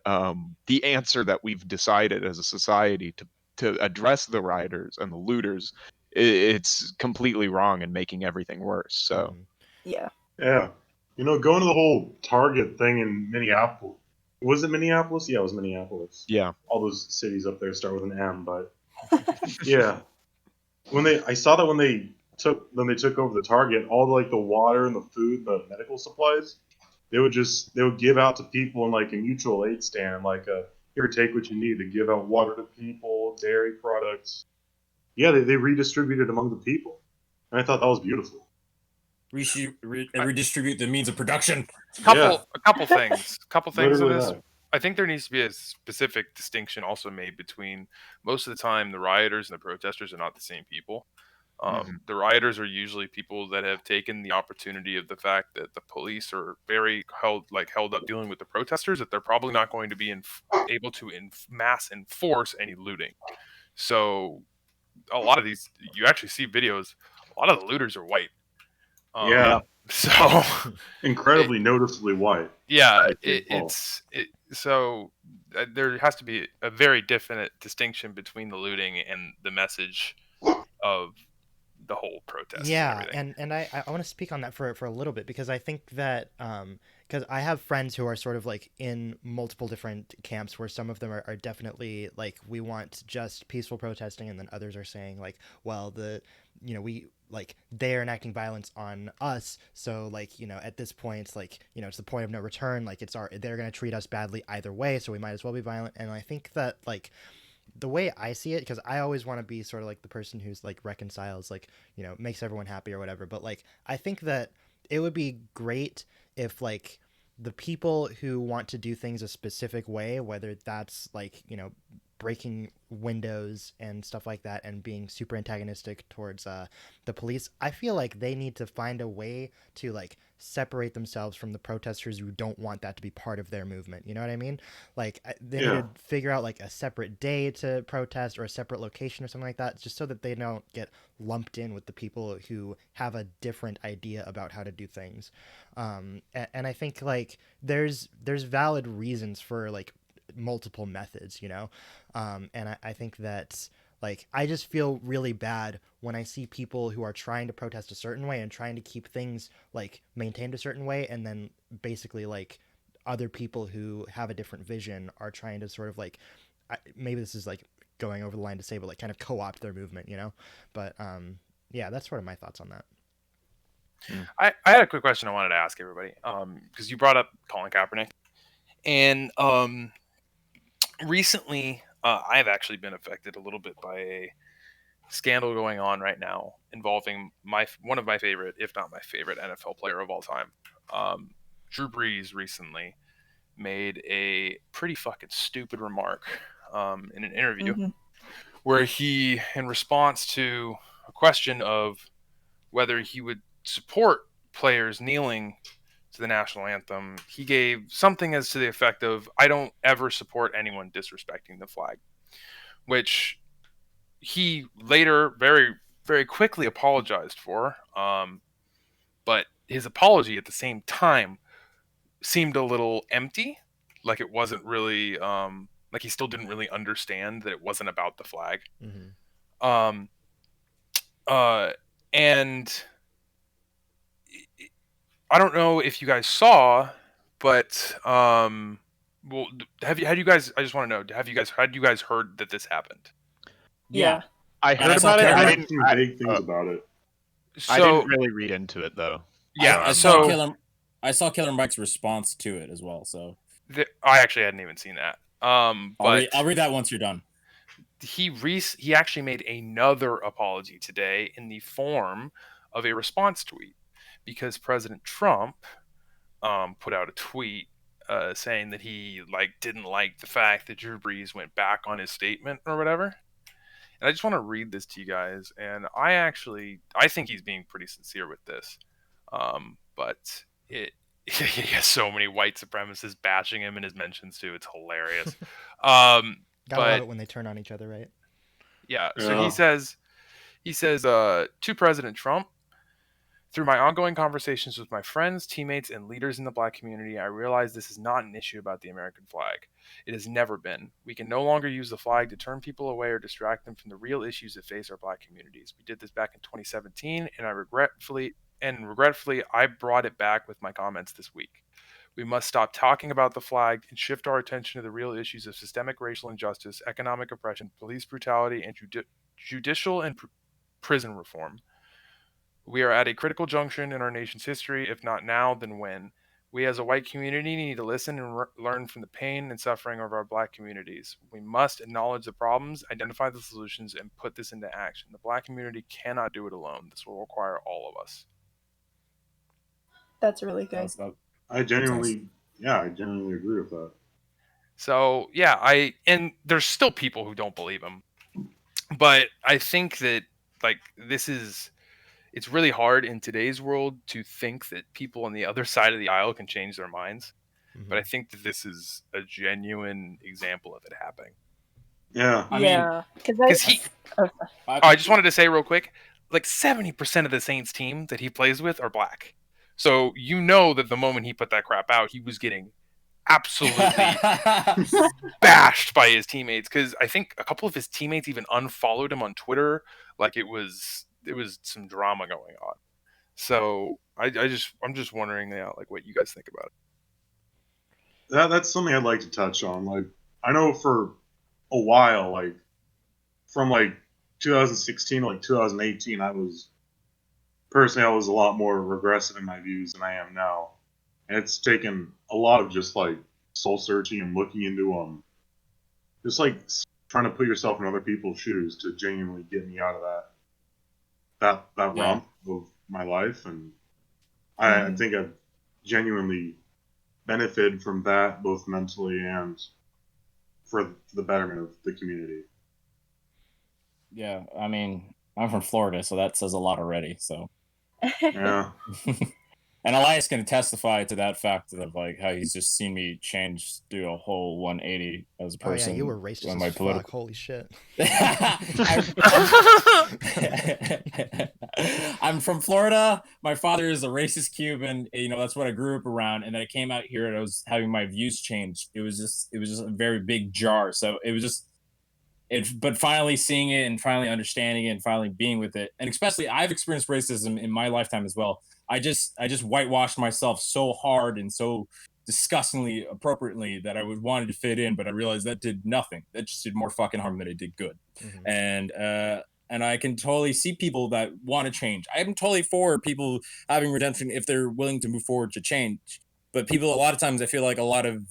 S3: the answer that we've decided as a society to address the rioters and the looters, it's completely wrong and making everything worse. So
S5: Yeah.
S2: Yeah, going to the whole Target thing in Minneapolis. Was it Minneapolis? Yeah, it was Minneapolis.
S3: yeah.
S2: All those cities up there start with an M, but yeah, I saw that when they took over the Target, all like the water and the food, the medical supplies, they would give out to people in like a mutual aid stand, like a here, take what you need, to give out water to people, dairy products. Yeah, they redistributed among the people, and I thought that was beautiful.
S4: Redistribute the means of production.
S2: Yeah.
S6: A couple things. In
S2: Literally
S6: this.
S2: that.
S6: I think there needs to be a specific distinction also made between, most of the time, the rioters and the protesters are not the same people. The rioters are usually people that have taken the opportunity of the fact that the police are very held up dealing with the protesters, that they're probably not going to be able to mass enforce any looting. So a lot of these, you actually see videos, a lot of the looters are white.
S2: Yeah.
S6: So
S2: Incredibly noticeably white.
S6: yeah,
S2: Oh.
S6: so there has to be a very definite distinction between the looting and the message of the whole protest.
S1: Yeah,
S6: and everything.
S1: and I want to speak on that for a little bit, because I think that because I have friends who are sort of like in multiple different camps, where some of them are definitely like, we want just peaceful protesting, and then others are saying like, well, we like, they're enacting violence on us, so like, at this point, like, it's the point of no return, like they're going to treat us badly either way, so we might as well be violent. And I think that like, the way I see it, because I always want to be sort of like the person who's like reconciles, like, makes everyone happy or whatever. But like, I think that it would be great if like the people who want to do things a specific way, whether that's like, breaking windows and stuff like that, and being super antagonistic towards the police, I feel like they need to find a way to like separate themselves from the protesters who don't want that to be part of their movement. You know what I mean? Like, they need to figure out like a separate day to protest, or a separate location or something like that, just so that they don't get lumped in with the people who have a different idea about how to do things. And I think like there's valid reasons for like multiple methods, and I think that like, I just feel really bad when I see people who are trying to protest a certain way and trying to keep things like maintained a certain way, and then basically like other people who have a different vision are trying to sort of like, maybe this is like going over the line to say, but like kind of co-opt their movement, but yeah, that's sort of my thoughts on that.
S8: I had a quick question I wanted to ask everybody, because you brought up Colin Kaepernick, and recently I've actually been affected a little bit by a scandal going on right now involving one of my favorite, if not my favorite, NFL player of all time. Drew Brees recently made a pretty fucking stupid remark in an interview where he, in response to a question of whether he would support players kneeling to the national anthem, he gave something as to the effect of, "I don't ever support anyone disrespecting the flag," which he later very, very quickly apologized for. But his apology at the same time seemed a little empty, like it wasn't really, like he still didn't really understand that it wasn't about the flag. And I don't know if you guys saw, but well, had you guys? I just want to know, had you guys heard that this happened?
S5: Yeah.
S3: I
S4: And I
S3: heard
S4: saw
S3: about it.
S2: I
S3: I
S2: heard
S3: didn't.
S2: some vague things about it.
S8: So,
S3: I didn't really read into it though.
S8: Yeah,
S4: I saw Killer Mike's response to it as well. So
S8: I actually hadn't even seen that. But
S4: I'll read that once you're done.
S8: He actually made another apology today in the form of a response tweet, because President Trump put out a tweet saying that he didn't like the fact that Drew Brees went back on his statement or whatever. And I just want to read this to you guys. And I think he's being pretty sincere with this. But he has so many white supremacists bashing him in his mentions too. It's hilarious.
S1: Gotta love it when they turn on each other, right?
S8: Yeah. So he says, to President Trump, "Through my ongoing conversations with my friends, teammates, and leaders in the Black community, I realize this is not an issue about the American flag. It has never been. We can no longer use the flag to turn people away or distract them from the real issues that face our Black communities. We did this back in 2017, and regretfully, I brought it back with my comments this week. We must stop talking about the flag and shift our attention to the real issues of systemic racial injustice, economic oppression, police brutality, and judicial and prison reform. We are at a critical junction in our nation's history. If not now, then when? We as a white community need to listen and learn from the pain and suffering of our Black communities. We must acknowledge the problems, identify the solutions, and put this into action. The Black community cannot do it alone. This will require all of us."
S5: That's really good.
S2: I genuinely agree with that.
S8: So yeah, and there's still people who don't believe him, but I think that it's really hard in today's world to think that people on the other side of the aisle can change their minds. But I think that this is a genuine example of it happening.
S2: Yeah.
S8: I just wanted to say real quick, 70% of the Saints team that he plays with are Black. So you know that the moment he put that crap out, he was getting absolutely bashed by his teammates, because I think a couple of his teammates even unfollowed him on Twitter. Like it was
S6: some drama going on. So I'm just wondering, like what you guys think about it.
S2: That's something I'd like to touch on. Like, I know for a while, like from like 2016 to like 2018, I was a lot more regressive in my views than I am now, and it's taken a lot of just like soul searching and looking into just like trying to put yourself in other people's shoes to genuinely get me out of that
S4: Yeah.
S2: romp of my life, and I think I've genuinely benefited from that both mentally and for the betterment of the community.
S4: Yeah, I mean, I'm from Florida, so that says a lot already. So,
S2: Yeah.
S4: and Elias can testify to that fact of like how he's just seen me change, do a whole 180 as a
S1: Oh yeah,
S4: person.
S1: you were racist
S4: on
S1: as
S4: my
S1: fuck.
S4: political.
S1: Holy shit.
S4: I'm from Florida. My father is a racist Cuban. You know, that's what I grew up around. And then I came out here and I was having my views changed. It was just a very big jar. So it was just but finally seeing it and finally understanding it and finally being with it. And especially I've experienced racism in my lifetime as well. I just whitewashed myself so hard and so disgustingly appropriately that I wanted to fit in, but I realized that did nothing. That just did more fucking harm than it did good. And I can totally see people that want to change. I'm totally for people having redemption if they're willing to move forward to change. But people, a lot of times, I feel like a lot of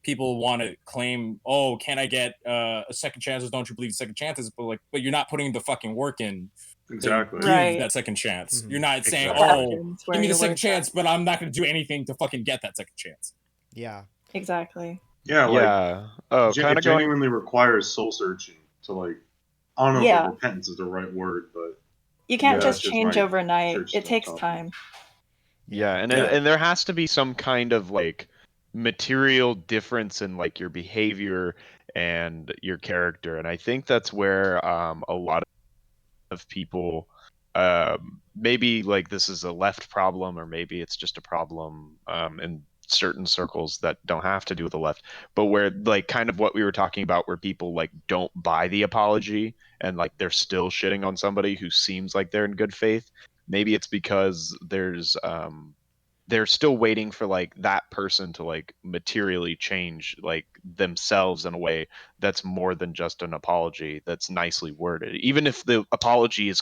S4: people want to claim, "Oh, can I get a second chances? Don't you believe in second chances?" But you're not putting the fucking work in
S2: Exactly.
S4: to give that second chance. You're not saying,
S3: Exactly.
S4: "Oh, give me the second chance," but I'm not going to do anything to fucking get that second chance.
S1: Yeah.
S5: Exactly.
S2: Yeah, like
S3: Oh,
S2: it
S3: kind of
S2: genuinely requires soul searching to like. I don't know
S5: Yeah.
S2: if like repentance is the right word, but
S5: You can't
S2: that's
S5: just change
S2: my
S5: overnight.
S2: church
S5: It takes
S2: taught me.
S5: time.
S3: Yeah, and
S4: Yeah.
S3: and there has to be some kind of like material difference in like your behavior and your character, and I think that's where a lot of people maybe like this is a left problem, or maybe it's just a problem in certain circles that don't have to do with the left, but where like kind of what we were talking about, where people like don't buy the apology and like they're still shitting on somebody who seems like they're in good faith. Maybe it's because they're still waiting for like that person to like materially change like themselves in a way that's more than just an apology that's nicely worded, even if the apology is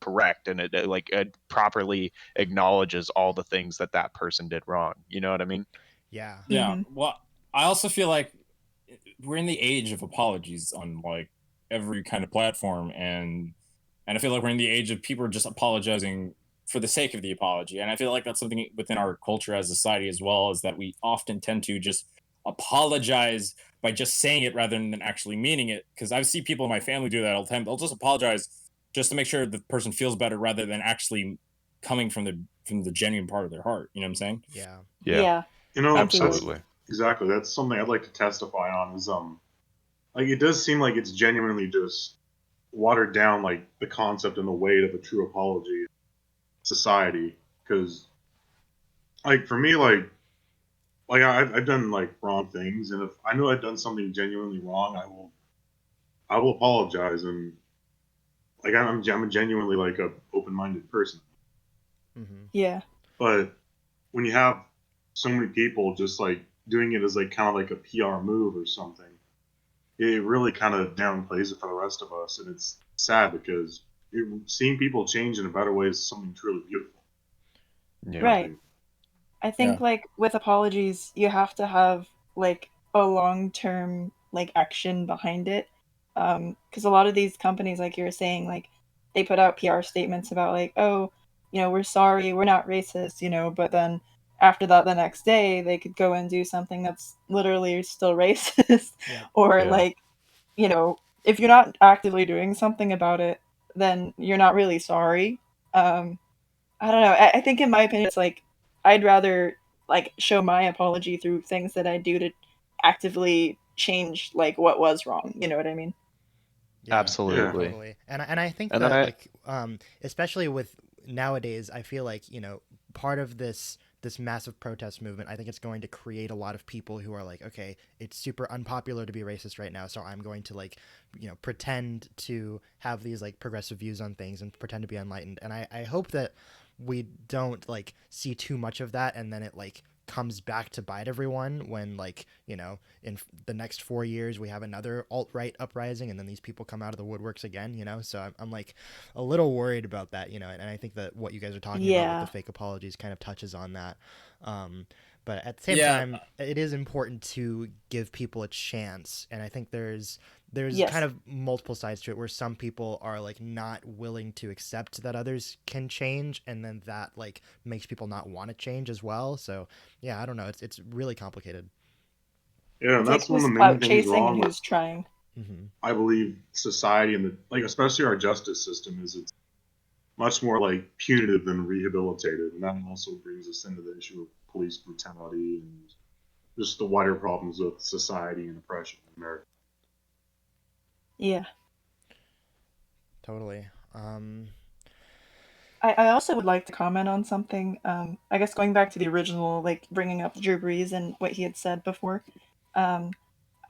S3: correct and it properly acknowledges all the things that that person did wrong. You know what I mean?
S1: Yeah.
S4: Yeah. Well, I also feel like we're in the age of apologies on like every kind of platform, and I feel like we're in the age of people just apologizing for the sake of the apology. And I feel like that's something within our culture as a society as well, is that we often tend to just apologize by just saying it rather than actually meaning it. Because I see people in my family do that all the time. They'll just apologize just to make sure the person feels better rather than actually coming from the genuine part of their heart. You know what I'm saying?
S1: Yeah.
S5: Yeah.
S2: You know,
S3: Absolutely.
S2: Exactly. That's something I'd like to testify on. Is like it does seem like it's genuinely just watered down like the concept and the weight of a true apology in society. Because like for me, like I've done like wrong things, and if I know I've done something genuinely wrong, I will apologize, and like I'm genuinely like a open-minded person.
S5: Yeah.
S2: But when you have so many people just like doing it as like kind of like a PR move or something, it really kind of downplays it for the rest of us, and it's sad because seeing people change in a better way is something truly beautiful.
S3: Yeah.
S5: Right. I think like with apologies, you have to have like a long-term like action behind it. Because a lot of these companies, like you were saying, like they put out PR statements about like, oh, we're sorry, we're not racist, but then after that, the next day, they could go and do something that's literally still racist. Or
S3: Yeah.
S5: like, if you're not actively doing something about it, then you're not really sorry. I don't know. I think in my opinion, it's like I'd rather like show my apology through things that I do to actively change like what was wrong. You know what I mean?
S1: Yeah,
S3: Absolutely.
S1: totally. And I think
S3: And
S1: that
S3: then
S1: like especially with nowadays, I feel like part of this this massive protest movement, I think it's going to create a lot of people who are like, okay, it's super unpopular to be racist right now, so I'm going to like, pretend to have these like progressive views on things and pretend to be enlightened. And I hope that we don't like see too much of that, and then it like comes back to bite everyone when like, in the next 4 years we have another alt-right uprising and then these people come out of the woodworks again, so I'm like a little worried about that, and I think that what you guys are talking about with the fake apologies kind of touches on that. But at the same time, it is important to give people a chance, and I think there's kind of multiple sides to it, where some people are like not willing to accept that others can change, and then that like makes people not want to change as well. So yeah, I don't know, it's really complicated.
S2: Yeah, and that's
S5: like
S2: one of the main things
S5: chasing
S2: wrong
S5: and
S2: with,
S5: who's trying.
S2: I believe, society and especially our justice system is it's much more like punitive than rehabilitative, and that also brings us into the issue of police brutality and just the wider problems with society and oppression in America.
S5: Yeah.
S1: Totally.
S5: I also would like to comment on something. I guess going back to the original, like bringing up Drew Brees and what he had said before. I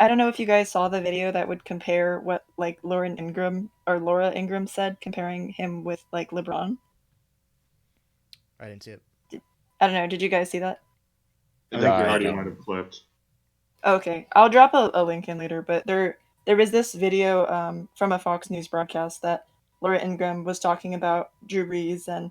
S5: don't know if you guys saw the video that would compare what like Laura Ingraham said, comparing him with like LeBron.
S1: I didn't see it.
S5: I don't know. Did you guys see that?
S2: I think the audio might have clipped.
S5: Okay, I'll drop a link in later. But there was this video from a Fox News broadcast that Laura Ingraham was talking about Drew Brees and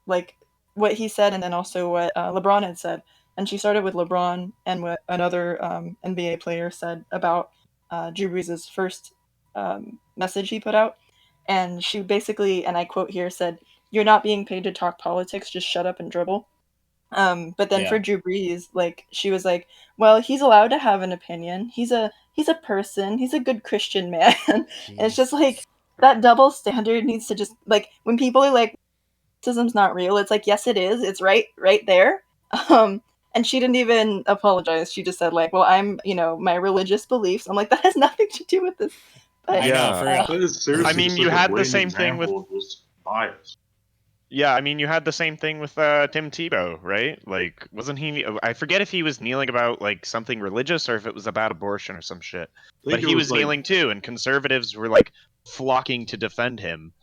S5: like what he said, and then also what LeBron had said. And she started with LeBron and what another NBA player said about Drew Brees' first message he put out. And she basically, and I quote here, said, "You're not being paid to talk politics, just shut up and dribble." But then for Drew Brees, like she was like, "Well, he's allowed to have an opinion. He's a person. He's a good Christian man." And it's just like that double standard needs to just like when people are like, "Racism's not real," it's like, yes, it is. It's right there. And she didn't even apologize. She just said like, "Well, I'm my religious beliefs." I'm like, that has nothing to do with this. But
S3: I know.
S2: That is seriously
S3: I mean,
S2: just
S3: you
S2: like a
S3: had the
S2: blatant
S3: same thing with.
S2: example of just bias.
S3: Yeah, I mean, you had the same thing with Tim Tebow, right? Like, wasn't he? I forget if he was kneeling about like something religious or if it was about abortion or some shit. But he was kneeling too, and conservatives were like flocking to defend him.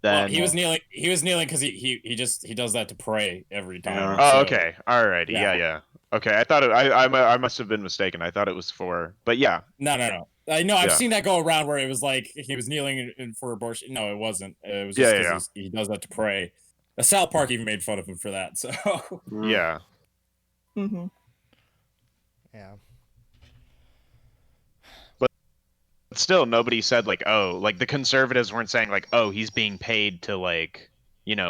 S3: Then
S4: well, he was kneeling. He was kneeling because he does that to pray every time.
S3: Oh,
S4: so,
S3: okay, alrighty, yeah. Okay, I thought I must have been mistaken. I thought it was for, but yeah.
S4: No. I know I've seen that go around where it was like he was kneeling for abortion. No, it wasn't. It was just because he does that to pray. South Park even made fun of him for that. So
S3: yeah.
S5: Mm-hmm.
S1: Yeah.
S3: But still, nobody said like, oh, like the conservatives weren't saying like, oh, he's being paid to like,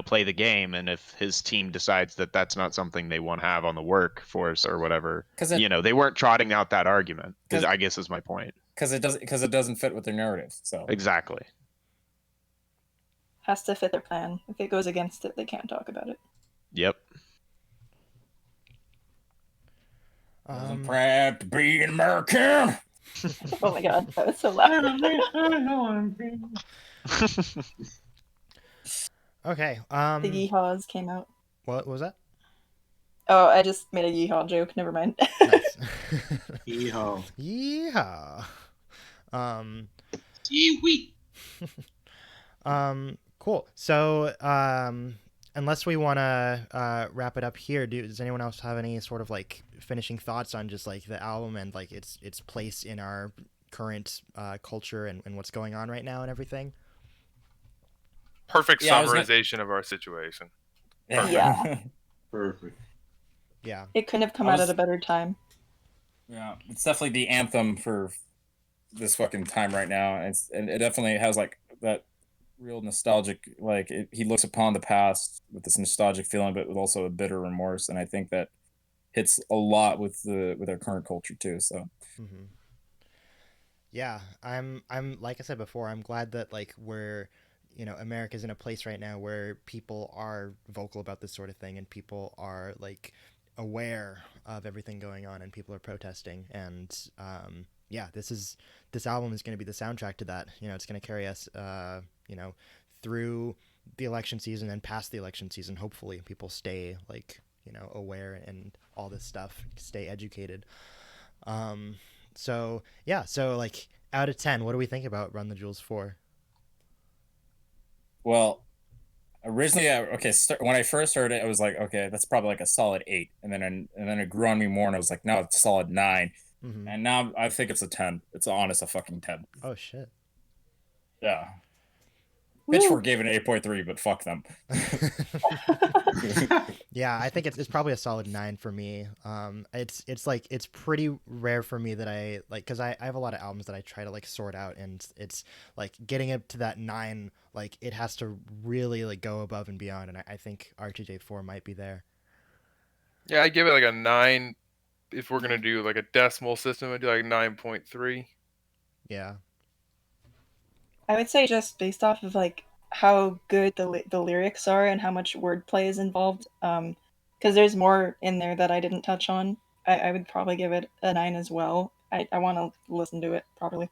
S3: play the game, and if his team decides that that's not something they want to have on the workforce or whatever, they weren't trotting out that argument. I guess is my point.
S4: Because it doesn't fit with their narrative. So
S3: exactly.
S5: Has to fit their plan. If it goes against it, they can't talk about it.
S3: Yep.
S4: I'm proud to be an American.
S5: Oh my god, that was so loud.
S1: Okay.
S5: The yeehaws came out.
S1: What was that?
S5: Oh, I just made a yeehaw joke. Never mind.
S1: Nice.
S2: Yeehaw.
S1: Yeehaw.
S2: Yee-wee.
S1: Cool. So, unless we want to wrap it up here, does anyone else have any sort of like finishing thoughts on just like the album and like its place in our current culture and what's going on right now and everything?
S6: Perfect summarization of our situation.
S5: Perfect. Yeah.
S2: Perfect.
S1: Yeah.
S5: It couldn't have come out at a better time.
S4: Yeah, it's definitely the anthem for this fucking time right now. And it definitely has like that real nostalgic, like he looks upon the past with this nostalgic feeling, but with also a bitter remorse. And I think that hits a lot with our current culture too. So.
S1: Mm-hmm. Yeah, I'm like I said before, I'm glad that like we're, America's in a place right now where people are vocal about this sort of thing and people are like aware of everything going on and people are protesting. And this album is going to be the soundtrack to that. It's going to carry us, through the election season and past the election season. Hopefully people stay like aware and all this stuff, stay educated. So yeah, so like out of 10, what do we think about Run the Jewels 4?
S4: Well, originally, when I first heard it, I was like, okay, that's probably like a solid 8, and then it grew on me more, and I was like, no, it's a solid 9, and now I think it's a 10. It's honest, a fucking 10.
S1: Oh shit.
S4: Yeah. Pitchfork gave it an 8.3, but fuck them.
S1: Yeah, I think it's probably a solid 9 for me. It's like it's pretty rare for me that I like, because I have a lot of albums that I try to like sort out, and it's like getting it to that 9, like it has to really like go above and beyond, and I think RTJ4 might be there.
S8: Yeah, I give it like a 9. If we're gonna do like a decimal system, I'd do like 9.3.
S1: Yeah.
S5: I would say just based off of like how good the lyrics are and how much wordplay is involved, because there's more in there that I didn't touch on. I would probably give it a 9 as well. I want to listen to it properly.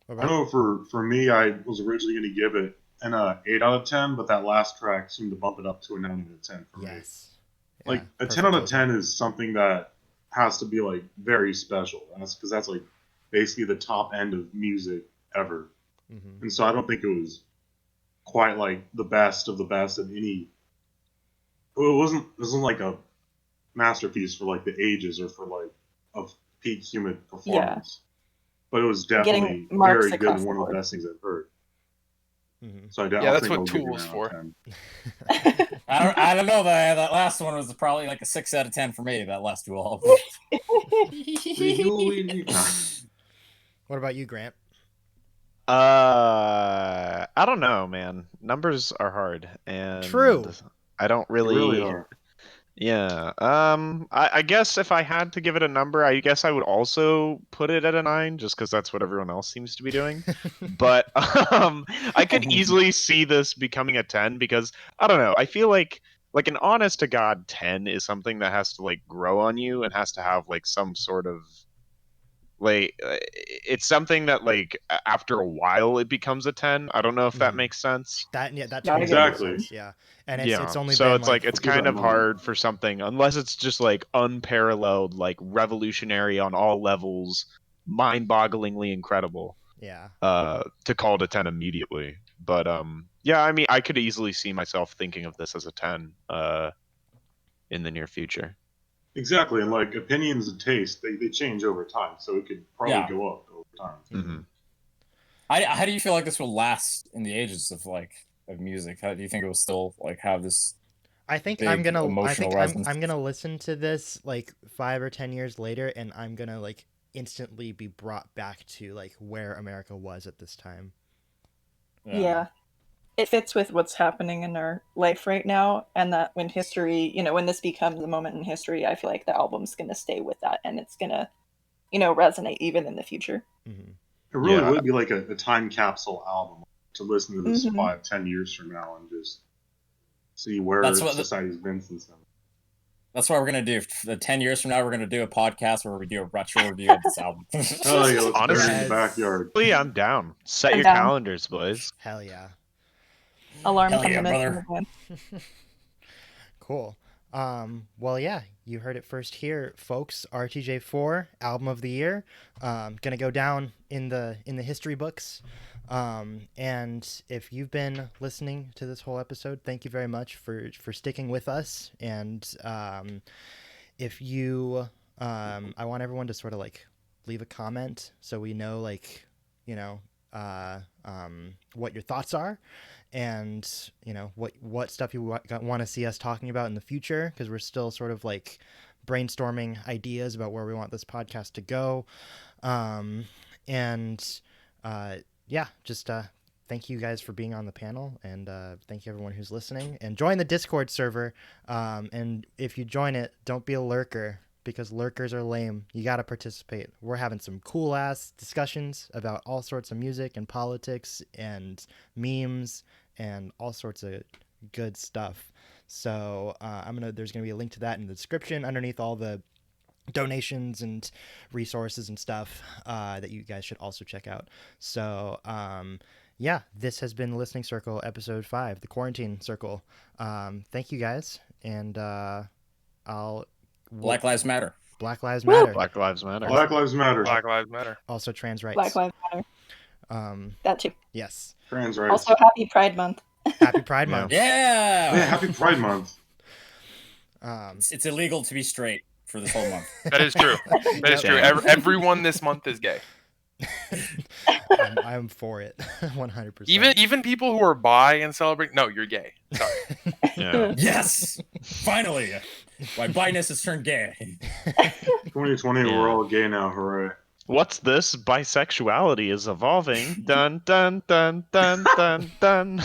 S2: I know for me, I was originally going to give it an 8 out of 10, but that last track seemed to bump it up to a 9 out of 10 for me.
S1: Yes.
S2: Like a 10 out of 10 is something that has to be like very special. Because that's like basically the top end of music ever. And so I don't think it was quite like the best of the best of any. Well, it wasn't like a masterpiece for like the ages or for like a peak human performance. But it was definitely very good and one of the best things I've heard. So
S8: that's what Tool's for.
S4: I don't know. That last one was probably like a 6 out of 10 for me. That last Tool album.
S1: What about you, Grant?
S3: I don't know, man. Numbers are hard, and
S1: True.
S3: I don't really.
S2: They really are.
S3: Yeah. I guess if I had to give it a number, I guess I would also put it at a 9, just because that's what everyone else seems to be doing. But I could easily see this becoming a 10, because I don't know. I feel like an honest to God 10 is something that has to like grow on you and has to have like some sort of like it's something that like after a while it becomes a 10. I don't know if that makes sense.
S1: That
S5: totally
S2: exactly
S1: makes sense. Yeah. And it's only
S3: so
S1: been
S3: it's like it's kind of hard for something, unless it's just like unparalleled, like revolutionary on all levels, mind-bogglingly incredible.
S1: Yeah.
S3: To call it a 10 immediately. But yeah, I mean, I could easily see myself thinking of this as a 10 in the near future.
S2: Exactly, and like opinions and taste, they change over time, so it could probably go up over time.
S4: How do you feel like this will last in the ages of music? How do you think it will still like have this?
S1: I think I'm gonna listen to this like 5 or 10 years later, and I'm gonna like instantly be brought back to like where America was at this time.
S5: Yeah. It fits with what's happening in our life right now, and that when history, when this becomes a moment in history, I feel like the album's going to stay with that, and it's going to, resonate even in the future.
S2: It really would be like a time capsule album to listen to this 5-10 years from now and just see where society's been since then.
S4: That's what we're going to do. 10 years from now, we're going to do a podcast where we do a retro review of this album.
S2: Oh, yeah, honestly, in the backyard.
S3: I'm down. Set your calendars, boys.
S1: Hell yeah.
S5: Alarm brother.
S1: Cool. Well, yeah, you heard it first here, folks. RTJ4 album of the year, gonna go down in the history books. And if you've been listening to this whole episode, thank you very much for sticking with us. And if you, I want everyone to sort of like leave a comment so we know like what your thoughts are. And what stuff you want to see us talking about in the future, because we're still sort of like brainstorming ideas about where we want this podcast to go. Just thank you guys for being on the panel, and thank you everyone who's listening, and join the Discord server. And if you join it, don't be a lurker, because lurkers are lame. You got to participate. We're having some cool ass discussions about all sorts of music and politics and memes and all sorts of good stuff. So there's gonna be a link to that in the description underneath all the donations and resources and stuff that you guys should also check out. So this has been Listening Circle episode 5, the Quarantine Circle. Thank you guys, and I'll
S4: Black Lives Matter.
S1: Black Lives
S5: Woo!
S1: Matter.
S3: Black Lives Matter.
S2: Black Lives Matter.
S8: Black Lives Matter.
S1: Also trans rights.
S5: Black Lives Matter. That too.
S1: Yes.
S2: Trans rights.
S5: Also, Happy Pride Month.
S1: Happy Pride
S3: Yeah.
S1: Month.
S4: Yeah.
S2: Oh, yeah, happy Pride Month.
S4: It's illegal to be straight for this whole month.
S8: That is true. That is true. Everyone this month is gay.
S1: I'm for it, 100%.
S8: Even people who are bi and celebrate. No, you're gay. Sorry.
S3: Yeah.
S4: Yes, finally, my bi-ness has turned gay.
S2: 2020, we're all gay now. Hooray!
S3: What's this? Bisexuality is evolving. Dun dun dun dun dun dun.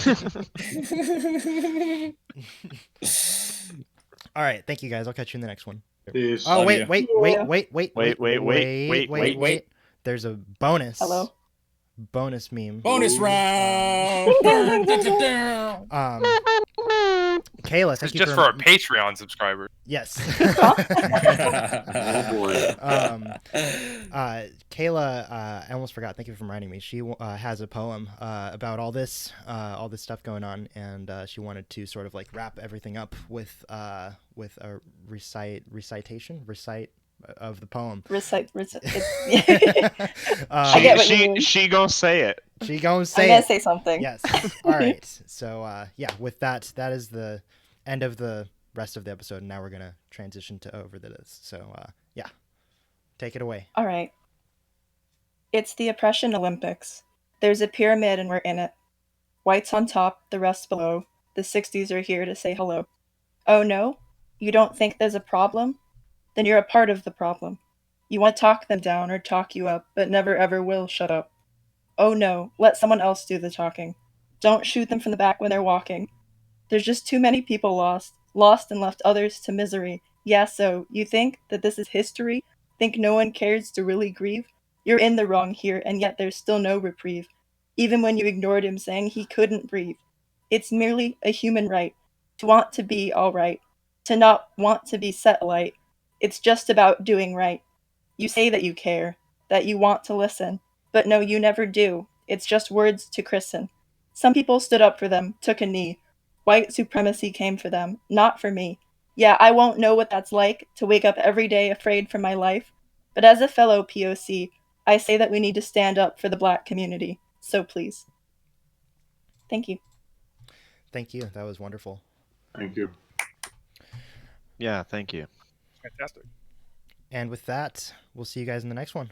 S1: All right, thank you guys. I'll catch you in the next one.
S2: Peace.
S1: Oh,
S4: Love
S1: wait,
S4: you.
S1: wait.
S3: Wait.
S1: There's a bonus.
S5: Hello.
S1: Bonus meme.
S4: Bonus round.
S1: Kayla,
S8: It's
S1: thank you
S8: just for our Patreon subscribers.
S1: Yes.
S2: Oh boy.
S1: Kayla, I almost forgot. Thank you for reminding me. She has a poem about all this stuff going on, and she wanted to sort of like wrap everything up with a recitation of the poem.
S5: Recite.
S3: She gonna say it.
S1: She gonna
S5: I'm
S1: say
S5: gonna
S1: it.
S5: say something.
S1: Yes. All right. So yeah, with that is the end of the rest of the episode, and now we're gonna transition to over this. So yeah, take it away.
S5: All right. It's the Oppression Olympics. There's a pyramid and we're in it. Whites on top, the rest below. The 60s are here to say hello. Oh no? You don't think there's a problem? Then you're a part of the problem. You want to talk them down or talk you up, but never ever will shut up. Oh no, let someone else do the talking. Don't shoot them from the back when they're walking. There's just too many people lost and left others to misery. Yeah, so you think that this is history? Think no one cares to really grieve? You're in the wrong here, and yet there's still no reprieve. Even when you ignored him saying he couldn't breathe. It's merely a human right to want to be all right, to not want to be set alight. It's just about doing right. You say that you care, that you want to listen, but no, you never do. It's just words to christen. Some people stood up for them, took a knee. White supremacy came for them, not for me. Yeah, I won't know what that's like, to wake up every day afraid for my life. But as a fellow POC, I say that we need to stand up for the Black community. So please. Thank you.
S1: Thank you. That was wonderful.
S2: Thank you.
S3: Yeah, thank you.
S8: Fantastic.
S1: And with that, we'll see you guys in the next one.